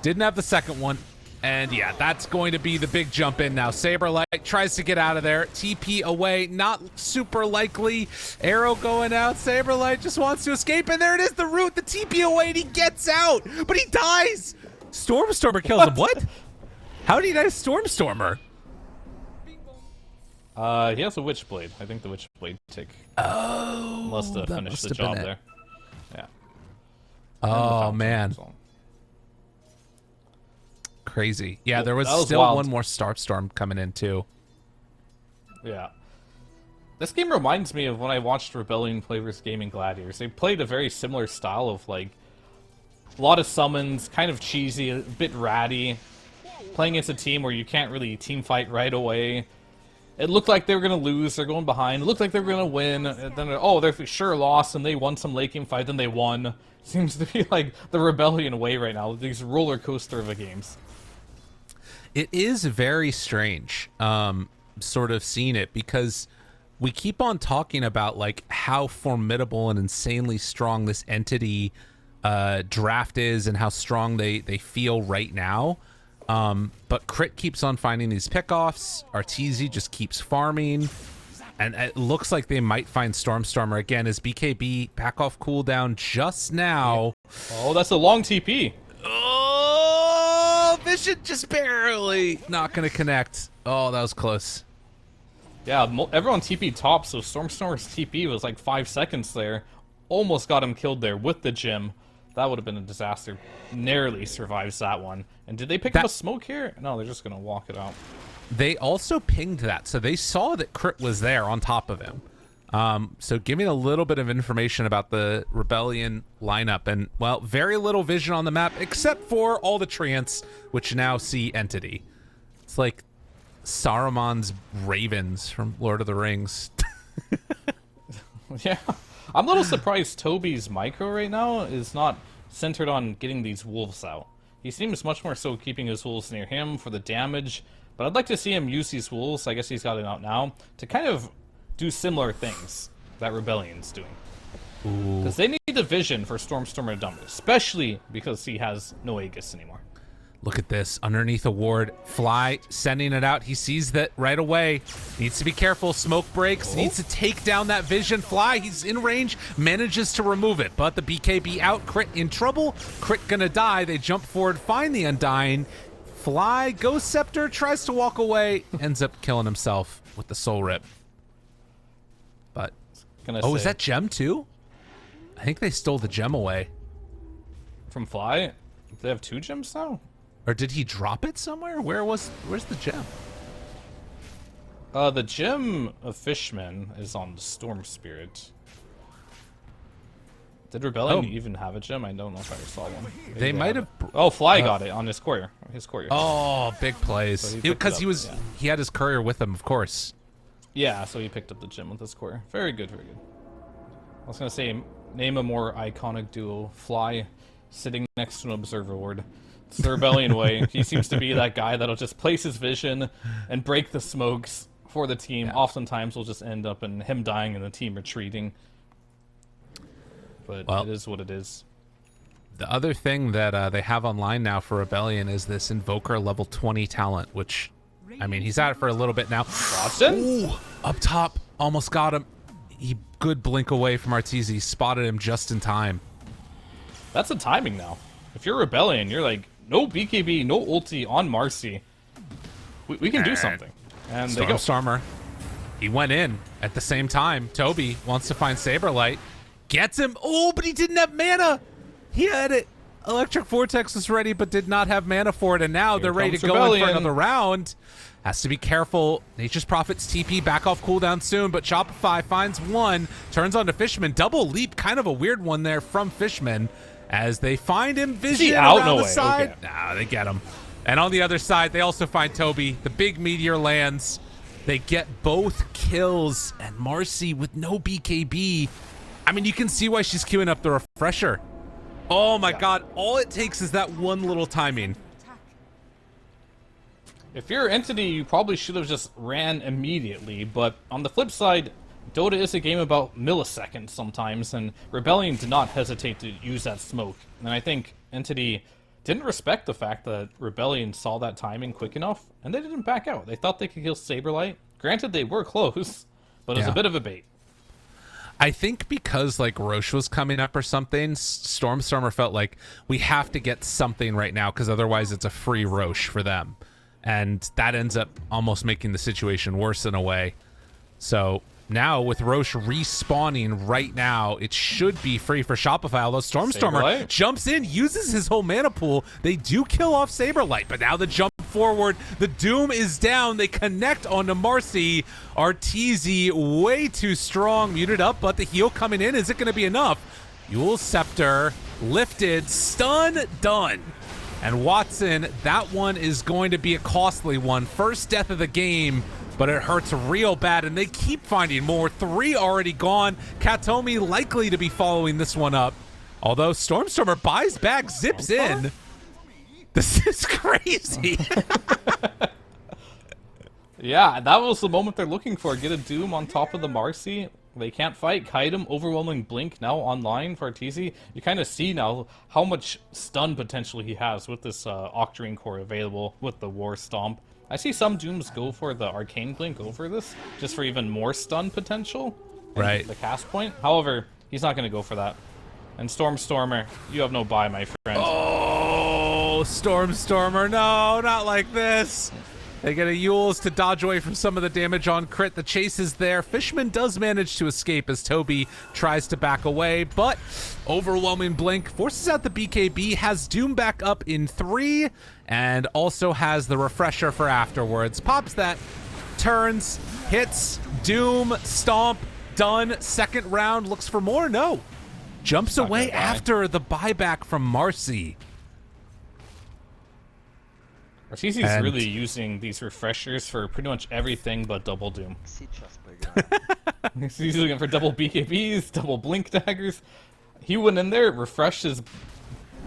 Didn't have the second one. And yeah, that's going to be the big jump in now. Saberlight tries to get out of there. TP away, not super likely. Arrow going out. Saberlight just wants to escape, and there it is, the root, the TP away, and he gets out, but he dies. Stormstormer kills him. What? How did he die Stormstormer? He has a Witchblade. I think the Witchblade tick must have finished the job there. Yeah. Oh, man. Crazy. Yeah, there was That was still wild. one more Starstorm coming in too. Yeah. This game reminds me of when I watched Rebellion play versus Gaming Gladiators. They played a very similar style of, like, a lot of summons, kind of cheesy, a bit ratty. Playing against a team where you can't really team fight right away. It looked like they were going to lose, they're going behind. It looked like they were going to win, and then, oh, they're for sure lost, and they won some late game fight, then they won. Seems to be like the Rebellion way right now, these roller coaster of a games. It is very strange, sort of seeing it, because we keep on talking about like how formidable and insanely strong this entity draft is and how strong they feel right now. But Crit keeps on finding these pickoffs. Arteezy just keeps farming. And it looks like they might find Stormstormer again as BKB back off cooldown just now. Oh, that's a long TP. Oh, Vision just barely not going to connect. Oh, that was close. Yeah, everyone TP top, so Stormstormer's TP was like 5 seconds there. Almost got him killed there with the gym. That would have been a disaster. Narrowly survives that one. And did they pick up a smoke here? No, they're just going to walk it out. They also pinged that, so they saw that Crit was there on top of him. So giving a little bit of information about the Rebellion lineup, and, well, very little vision on the map, except for all the treants, which now see Entity. It's like Saruman's ravens from Lord of the Rings. Yeah. I'm a little surprised Toby's micro right now is not centered on getting these wolves out. He seems much more so keeping his wolves near him for the damage, but I'd like to see him use these wolves, I guess he's got it out now, to kind of do similar things that Rebellion's doing. Because they need the vision for Stormstormer to dump, especially because he has no Aegis anymore. Look at this, underneath a ward, Fly sending it out. He sees that right away. Needs to be careful, smoke breaks, needs to take down that vision. Fly, he's in range, manages to remove it, but the BKB out, Crit in trouble. Crit gonna die, they jump forward, find the Undying. Fly, Ghost Scepter, tries to walk away, ends up killing himself with the Soul Rip. But, is that gem too? I think they stole the gem away. From Fly? Do they have 2 gems now? Or did he drop it somewhere? Where's the gem? The gem of Fishman is on the Storm Spirit. Did Rebellion even have a gem? I don't know if I saw one. Maybe They might have. Oh, Fly got it on his courier. Oh, big plays. So Because he had his courier with him, of course. Yeah, so he picked up the gem with his courier. Very good, very good. I was gonna say, name a more iconic duo. Fly sitting next to an observer ward. It's the Rebellion way. He seems to be that guy that'll just place his vision and break the smokes for the team. Yeah. Oftentimes will just end up in him dying and the team retreating. But it is what it is. The other thing that they have online now for Rebellion is this Invoker level 20 talent, which, I mean, he's at it for a little bit now. Watson? Ooh, up top, almost got him. He good blink away from Arteezy, spotted him just in time. That's the timing now. If you're Rebellion, you're like, no BKB, no ulti on Marcy. We can do something. And they go. Stormer. He went in at the same time. Toby wants to find Saberlight. Gets him. Oh, but he didn't have mana. He had it. Electric Vortex was ready, but did not have mana for it. And now they're ready to go in for another round. Has to be careful. Nature's Prophet's TP back off cooldown soon, but Shopify finds one. Turns on to Fishman. Double leap. Kind of a weird one there from Fishman. As they find him, Vision around the side. Okay. Nah, they get him. And on the other side, they also find Toby. The big meteor lands. They get both kills. And Marcy with no BKB. I mean, you can see why she's queuing up the refresher. Oh my god, all it takes is that one little timing. If you're Entity, you probably should have just ran immediately, but on the flip side, Dota is a game about milliseconds sometimes, and Rebellion did not hesitate to use that smoke. And I think Entity didn't respect the fact that Rebellion saw that timing quick enough, and they didn't back out. They thought they could kill Saberlight. Granted, they were close, but it was a bit of a bait. I think because like Roche was coming up or something, Stormstormer felt like we have to get something right now because otherwise it's a free Roche for them. And that ends up almost making the situation worse in a way. So now with Roche respawning right now, it should be free for Shopify, although Stormstormer Saberlight jumps in, uses his whole mana pool. They do kill off Saberlight, but now the jump forward, the Doom is down. They connect onto Marcy. Arteezy way too strong, muted up, but the heal coming in. Is it going to be enough? Eul's Scepter lifted, stun, done. And Watson, that one is going to be a costly one. First death of the game, but it hurts real bad, and they keep finding more. 3 already gone. Katomi likely to be following this one up. Although Stormstormer buys back, zips in. This is crazy. Yeah, that was the moment they're looking for. Get a Doom on top of the Marcy. They can't fight. Kaitum, overwhelming Blink now online for Arteezy. You kind of see now how much stun potential he has with this Octarine core available with the War Stomp. I see some Dooms go for the Arcane Blink over this, just for even more stun potential. Right. The cast point. However, he's not going to go for that. And Stormstormer, you have no buy, my friend. Oh, Stormstormer, no, not like this. They get a Eul's to dodge away from some of the damage on crit. The chase is there. Fishman does manage to escape as Toby tries to back away, but overwhelming Blink forces out the BKB, has Doom back up in 3, and also has the refresher for afterwards. Pops that, turns, hits, Doom, Stomp, done. Second round, looks for more, no. Jumps away after the buyback from Marcy. Arteezy's really using these refreshers for pretty much everything but double Doom. He's using it for double BKBs, double Blink daggers. He went in there, refreshed his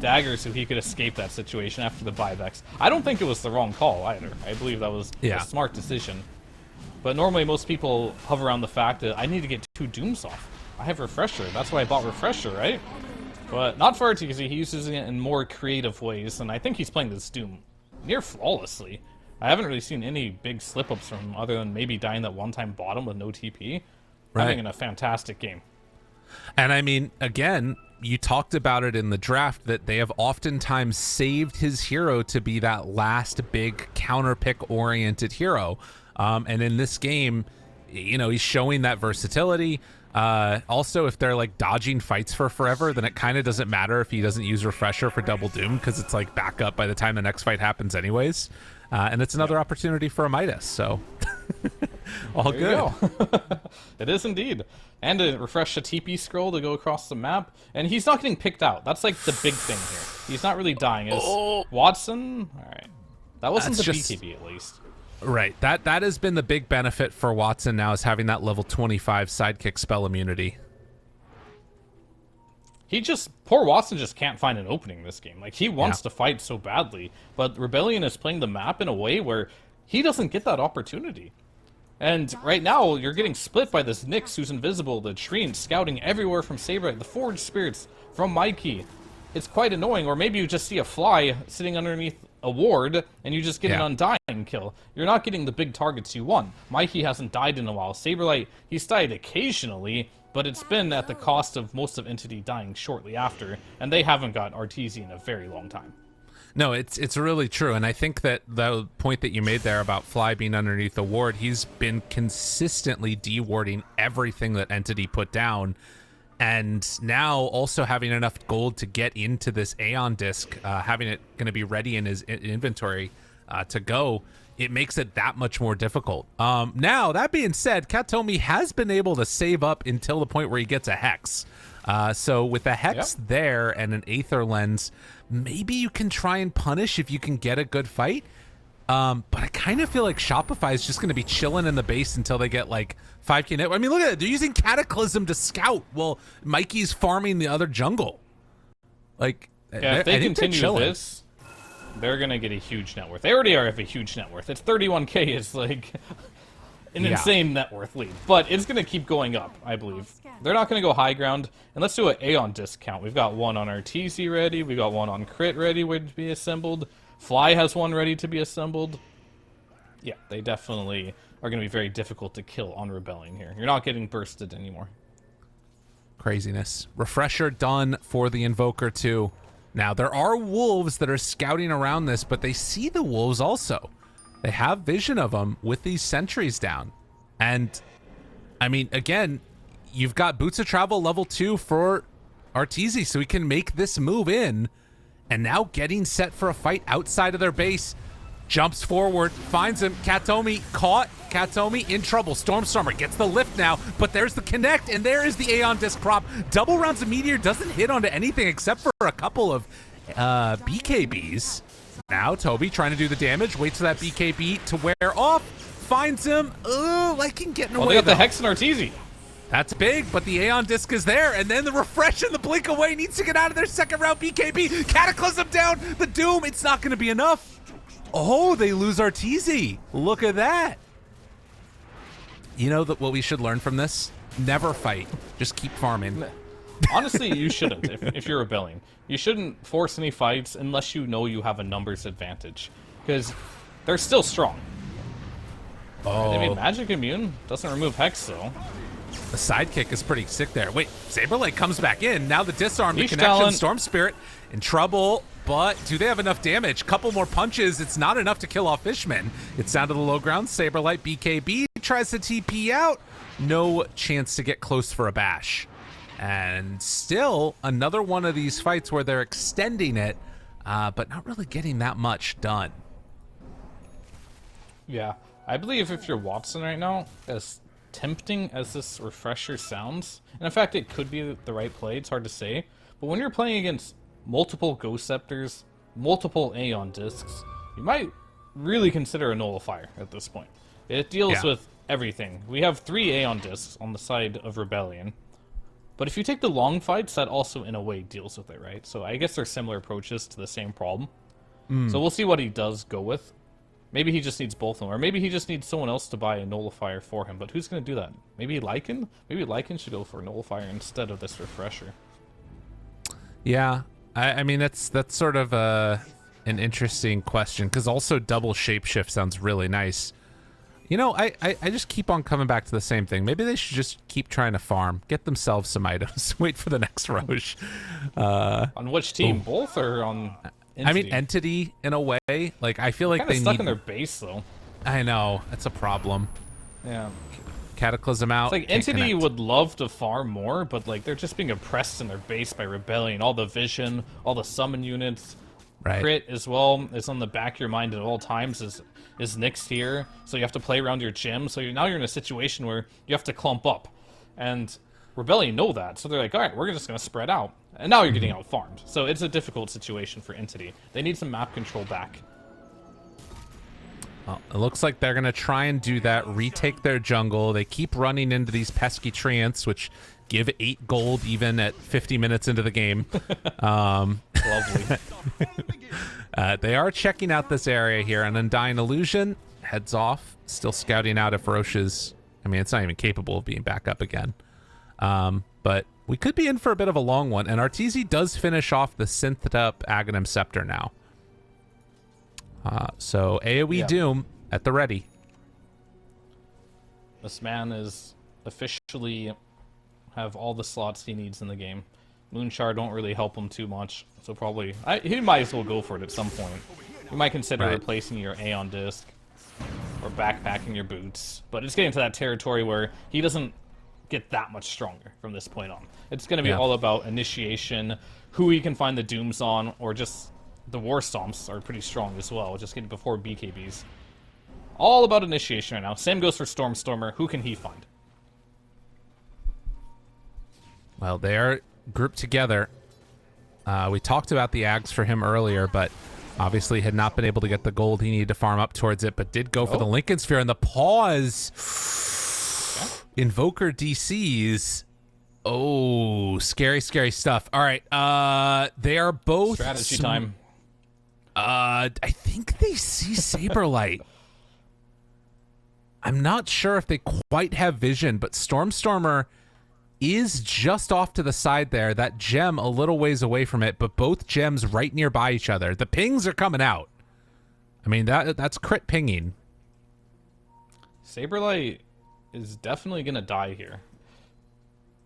dagger so he could escape that situation after the buybacks. I don't think it was the wrong call either. I believe that was a smart decision. But normally most people hover around the fact that I need to get 2 Dooms off. I have Refresher. That's why I bought Refresher, right? But not for Arteezy. He uses it in more creative ways, and I think he's playing this Doom near flawlessly. I haven't really seen any big slip-ups from him other than maybe dying that one-time bottom with no TP. Right. Having a fantastic game. And I mean, again, you talked about it in the draft that they have oftentimes saved his hero to be that last big counter-pick-oriented hero. And in this game, you know, he's showing that versatility. Also, if they're like dodging fights for forever, then it kind of doesn't matter if he doesn't use Refresher for double Doom, because it's like back up by the time the next fight happens anyways. And it's another opportunity for a Midas, so all there good. It is indeed. And to refresh a TP scroll to go across the map. And he's not getting picked out. That's like the big thing here. He's not really dying. Is Watson? Alright. That wasn't the BKB at least. Right. That has been the big benefit for Watson now, is having that level 25 sidekick spell immunity. Poor Watson just can't find an opening this game. Like, he wants to fight so badly, but Rebellion is playing the map in a way where he doesn't get that opportunity. And right now, you're getting split by this Nyx who's invisible, the Treant scouting everywhere from Saberite, the Forged Spirits from Mikey. It's quite annoying, or maybe you just see a fly sitting underneath a ward, and you just get an undying kill. You're not getting the big targets you want. Mikey hasn't died in a while. Saberlight, he's died occasionally, but it's been at the cost of most of Entity dying shortly after, and they haven't got Arteezy in a very long time. No, it's really true, and I think that the point that you made there about Fly being underneath the ward, he's been consistently dewarding everything that Entity put down, and now also having enough gold to get into this Aeon disc, having it going to be ready in his inventory to go, it makes it that much more difficult. Now, that being said, Katomi has been able to save up until the point where he gets a Hex. So with a Hex there and an Aether Lens, maybe you can try and punish if you can get a good fight. But I kind of feel like Shopify is just going to be chilling in the base until they get like 5k net. I mean, look at it. They're using Cataclysm to scout while Mikey's farming the other jungle. Like, yeah, if they continue this, they're going to get a huge net worth. They already have a huge net worth. It's 31k is like an insane net worth lead. But it's going to keep going up, I believe. They're not going to go high ground. And let's do an Aeon discount. We've got one on Arteezy ready. We've got one on Crit ready to be assembled. Fly has one ready to be assembled. Yeah, they definitely are going to be very difficult to kill on Rebellion here. You're not getting bursted anymore. Craziness. Refresher done for the Invoker too. Now, there are wolves that are scouting around this, but they see the wolves also. They have vision of them with these sentries down. And I mean, again, you've got Boots of Travel level 2 for Arteezy, so he can make this move in. And now getting set for a fight outside of their base. Jumps forward, finds him. Katomi caught. Katomi in trouble. Stormstormer gets the lift now, but there's the connect, and there is the Aeon Disc prop. Double rounds of Meteor doesn't hit onto anything except for a couple of BKBs. Now Toby trying to do the damage, waits for that BKB to wear off, finds him. Like him getting away. They got though. the Hex and Arteezy. That's big, but the Aeon Disc is there, and then the refresh and the blink away needs to get out of their second round BKB. Cataclysm down, the Doom, it's not going to be enough. Oh, they lose Arteezy. Look at that. You know what we should learn from this? Never fight. Just keep farming. Honestly, you shouldn't if you're rebelling. You shouldn't force any fights unless you know you have a numbers advantage, because they're still strong. Oh. I mean, Magic Immune doesn't remove Hex, though. The sidekick is pretty sick there. Wait, Saberlight comes back in. Now the disarm, the Leash connection, talent. Storm Spirit in trouble, but do they have enough damage? Couple more punches. It's not enough to kill off Fishman. It's down to the low ground. Saberlight BKB tries to TP out. No chance to get close for a bash. And still another one of these fights where they're extending it, but not really getting that much done. Yeah, I believe if you're Watson right now, as tempting as this refresher sounds, and in fact it could be the right play, it's hard to say, but when you're playing against multiple Ghost Scepters, multiple Aeon Discs, you might really consider a Nullifier at this point. It deals with everything. We have 3 Aeon Discs on the side of Rebellion, but if you take the long fights, that also in a way deals with it, right? So I guess they're similar approaches to the same problem. So we'll see what he does go with. Maybe he just needs both of them, or maybe he just needs someone else to buy a Nullifier for him, but who's going to do that? Maybe Lycan? Maybe Lycan should go for a Nullifier instead of this refresher. Yeah, I mean, that's sort of an interesting question, because also double shapeshift sounds really nice. You know, I just keep on coming back to the same thing. Maybe they should just keep trying to farm, get themselves some items, wait for the next Roche. On which team? Both or on Entity? I mean, Entity in a way. Like, I feel like they stuck need... in their base, though. I know, that's a problem. Yeah. Cataclysm out. It's like Entity would love to farm more, but like they're just being oppressed in their base by Rebellion. All the vision, all the summon units, Right. crit as well is on the back of your mind at all times. Is Nyx here? So you have to play around your gym. So now you're in a situation where you have to clump up, and Rebellion know that. So they're like, all right, we're just gonna spread out, and now you're getting out farmed. So it's a difficult situation for Entity. They need some map control back. Well, it looks like they're going to try and do that, retake their jungle. They keep running into these pesky treants, which give 8 gold even at 50 minutes into the game. Lovely. They are checking out this area here. An Undying Illusion heads off, still scouting out if Roche is... I mean, it's not even capable of being back up again. But we could be in for a bit of a long one. And Arteezy does finish off the synthed up Aghanim Scepter now. So AoE Doom at the ready. This man is officially have all the slots he needs in the game. Moonshard don't really help him too much, so probably he might as well go for it at some point. You might consider replacing your Aeon Disc or backpacking your boots, but it's getting to that territory where he doesn't get that much stronger from this point on. It's going to be all about initiation, who he can find the dooms on, or just the war stomps are pretty strong as well, just getting before BKBs. All about initiation right now. Same goes for Stormstormer. Who can he find? Well, they are grouped together. We talked about the Ags for him earlier, but obviously had not been able to get the gold he needed to farm up towards it, but did go for the Lincoln Sphere, and the pause. Invoker DCs. Oh, scary, scary stuff. All right, they are both... Strategy time. I think they see Saberlight. I'm not sure if they quite have vision, but Stormstormer is just off to the side there. That gem a little ways away from it, but both gems right nearby each other. The pings are coming out. I mean, that's crit pinging. Saberlight is definitely going to die here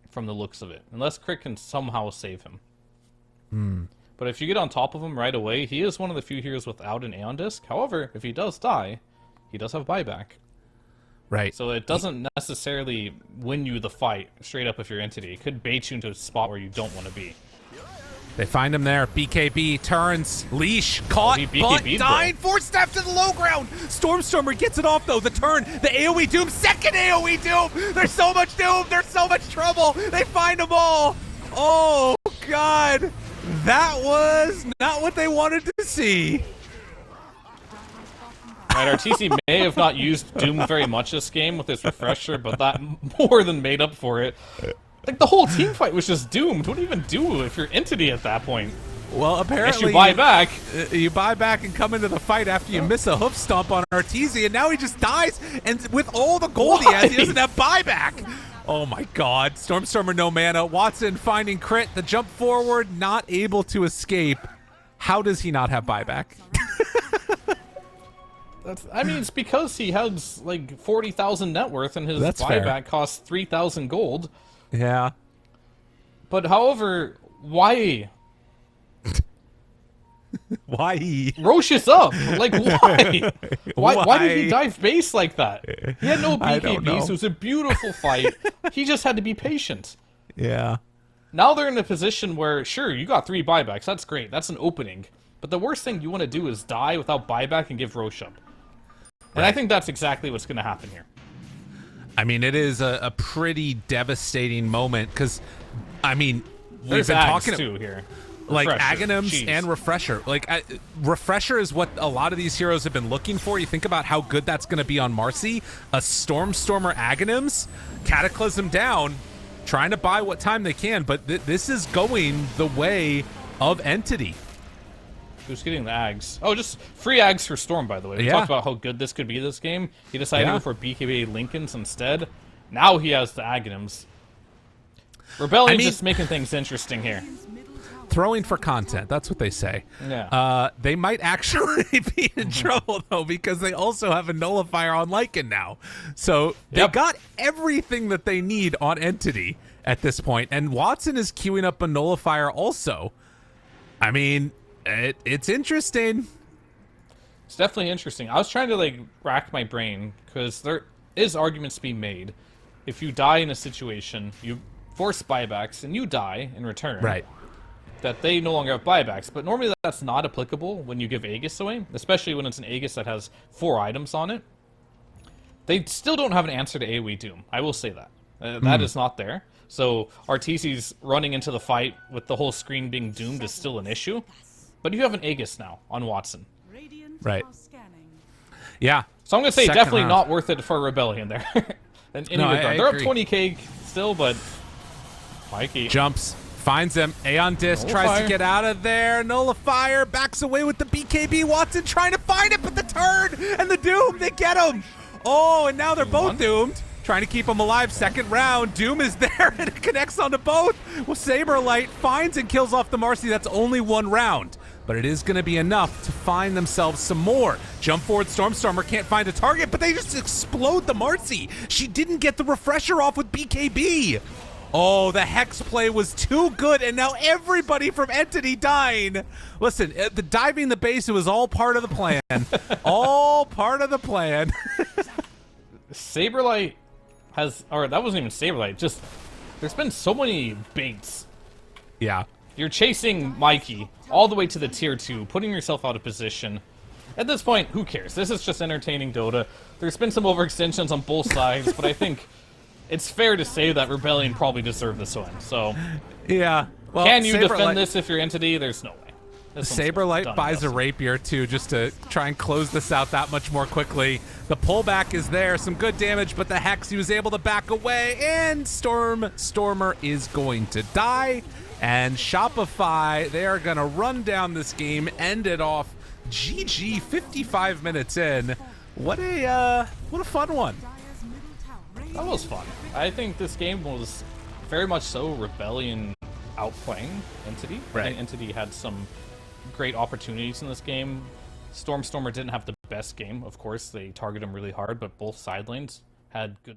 from the looks of it, unless crit can somehow save him. But if you get on top of him right away, he is one of the few heroes without an Aeon Disc. However, if he does die, he does have buyback. Right. So it doesn't necessarily win you the fight straight up if you're Entity. It could bait you into a spot where you don't want to be. They find him there. BKB turns. Leash caught, he but BKB'd, died. Force step to the low ground. Stormstormer gets it off, though. The turn, the AoE Doom, second AoE Doom. There's so much Doom. There's so much trouble. They find them all. Oh, God. That was not what they wanted to see. Right, RTC may have not used Doom very much this game with his refresher, but that more than made up for it. Like, the whole team fight was just doomed. What do you even do if you're Entity at that point? Well, apparently... I guess you buy back. You buy back and come into the fight after you miss a hoof stomp on RTZ, and now he just dies, and with all the gold he has, he doesn't have buyback. Oh my God. Stormstormer no mana. Watson finding crit. The jump forward, not able to escape. How does he not have buyback? I mean, it's because he has like 40,000 net worth and his buyback fair. costs 3,000 gold. Yeah. But however, why? Why? Roche is up. Like, why? Why did he dive base like that? He had no I don't know. BKBs. It was a beautiful fight. He just had to be patient. Yeah. Now they're in a position where, sure, you got 3 buybacks. That's great. That's an opening. But the worst thing you want to do is die without buyback and give Roche up. And I think that's exactly what's going to happen here. I mean, it is a pretty devastating moment because, I mean, There's we've been Ags talking too here. like Refresher. Aghanims Jeez. and Refresher. Like Refresher is what a lot of these heroes have been looking for. You think about how good that's going to be on Marcy. A Stormstormer Aghanims, Cataclysm down, trying to buy what time they can, but this is going the way of Entity. Who's getting the Ags? Oh, just free Ags for Storm, by the way. We talked about how good this could be this game. He decided to go for BKB Lincolns instead. Now he has the Aghanims. Rebellion just making things interesting here. Throwing for content, that's what they say. Yeah. They might actually be in trouble, though, because they also have a nullifier on Lycan now. So they got everything that they need on Entity at this point, and Watson is queuing up a nullifier also. I mean... It's interesting. It's definitely interesting. I was trying to like rack my brain because there is arguments to be made. If you die in a situation, you force buybacks and you die in return. Right. That they no longer have buybacks. But normally that's not applicable when you give Aegis away, especially when it's an Aegis that has 4 items on it. They still don't have an answer to AoE Doom. I will say that. That is not there. So Arteezy's running into the fight with the whole screen being doomed is still an issue. But you have an Aegis now on Watson. Right. Yeah. So I'm going to say Second definitely round. not worth it for Rebellion there. In any regard. They're up 20k still, but Mikey. Jumps, finds him. Aeon Disc tries to get out of there. Nullifier backs away with the BKB. Watson trying to find it, but the turn and the Doom, they get him. Oh, and now they're both doomed. Trying to keep him alive. Second round. Doom is there, and it connects onto both. Well, Saberlight finds and kills off the Marcy. That's only 1 round. But it is going to be enough to find themselves some more. Jump forward, Stormstormer can't find a target, but they just explode the Marcy. She didn't get the refresher off with BKB. Oh, the Hex play was too good, and now everybody from Entity dying. Listen, the diving the base, it was all part of the plan. All part of the plan. Saberlight has, or that wasn't even Saberlight, just, there's been so many baits. Yeah. You're chasing Mikey all the way to the tier 2, putting yourself out of position. At this point, who cares? This is just entertaining Dota. There's been some overextensions on both sides, but I think it's fair to say that Rebellion probably deserved this one. So, yeah. Well, can you Saberlight, defend this if you're Entity? There's no way. Saberlight buys a rapier too, just to try and close this out that much more quickly. The pullback is there, some good damage, but the Hex, he was able to back away, and Stormer is going to die. And Shopify, they are going to run down this game, end it off. GG, 55 minutes in. What a fun one. That was fun. I think this game was very much so Rebellion outplaying Entity. Right. I think Entity had some great opportunities in this game. Stormstormer didn't have the best game, of course. They targeted him really hard, but both side lanes had good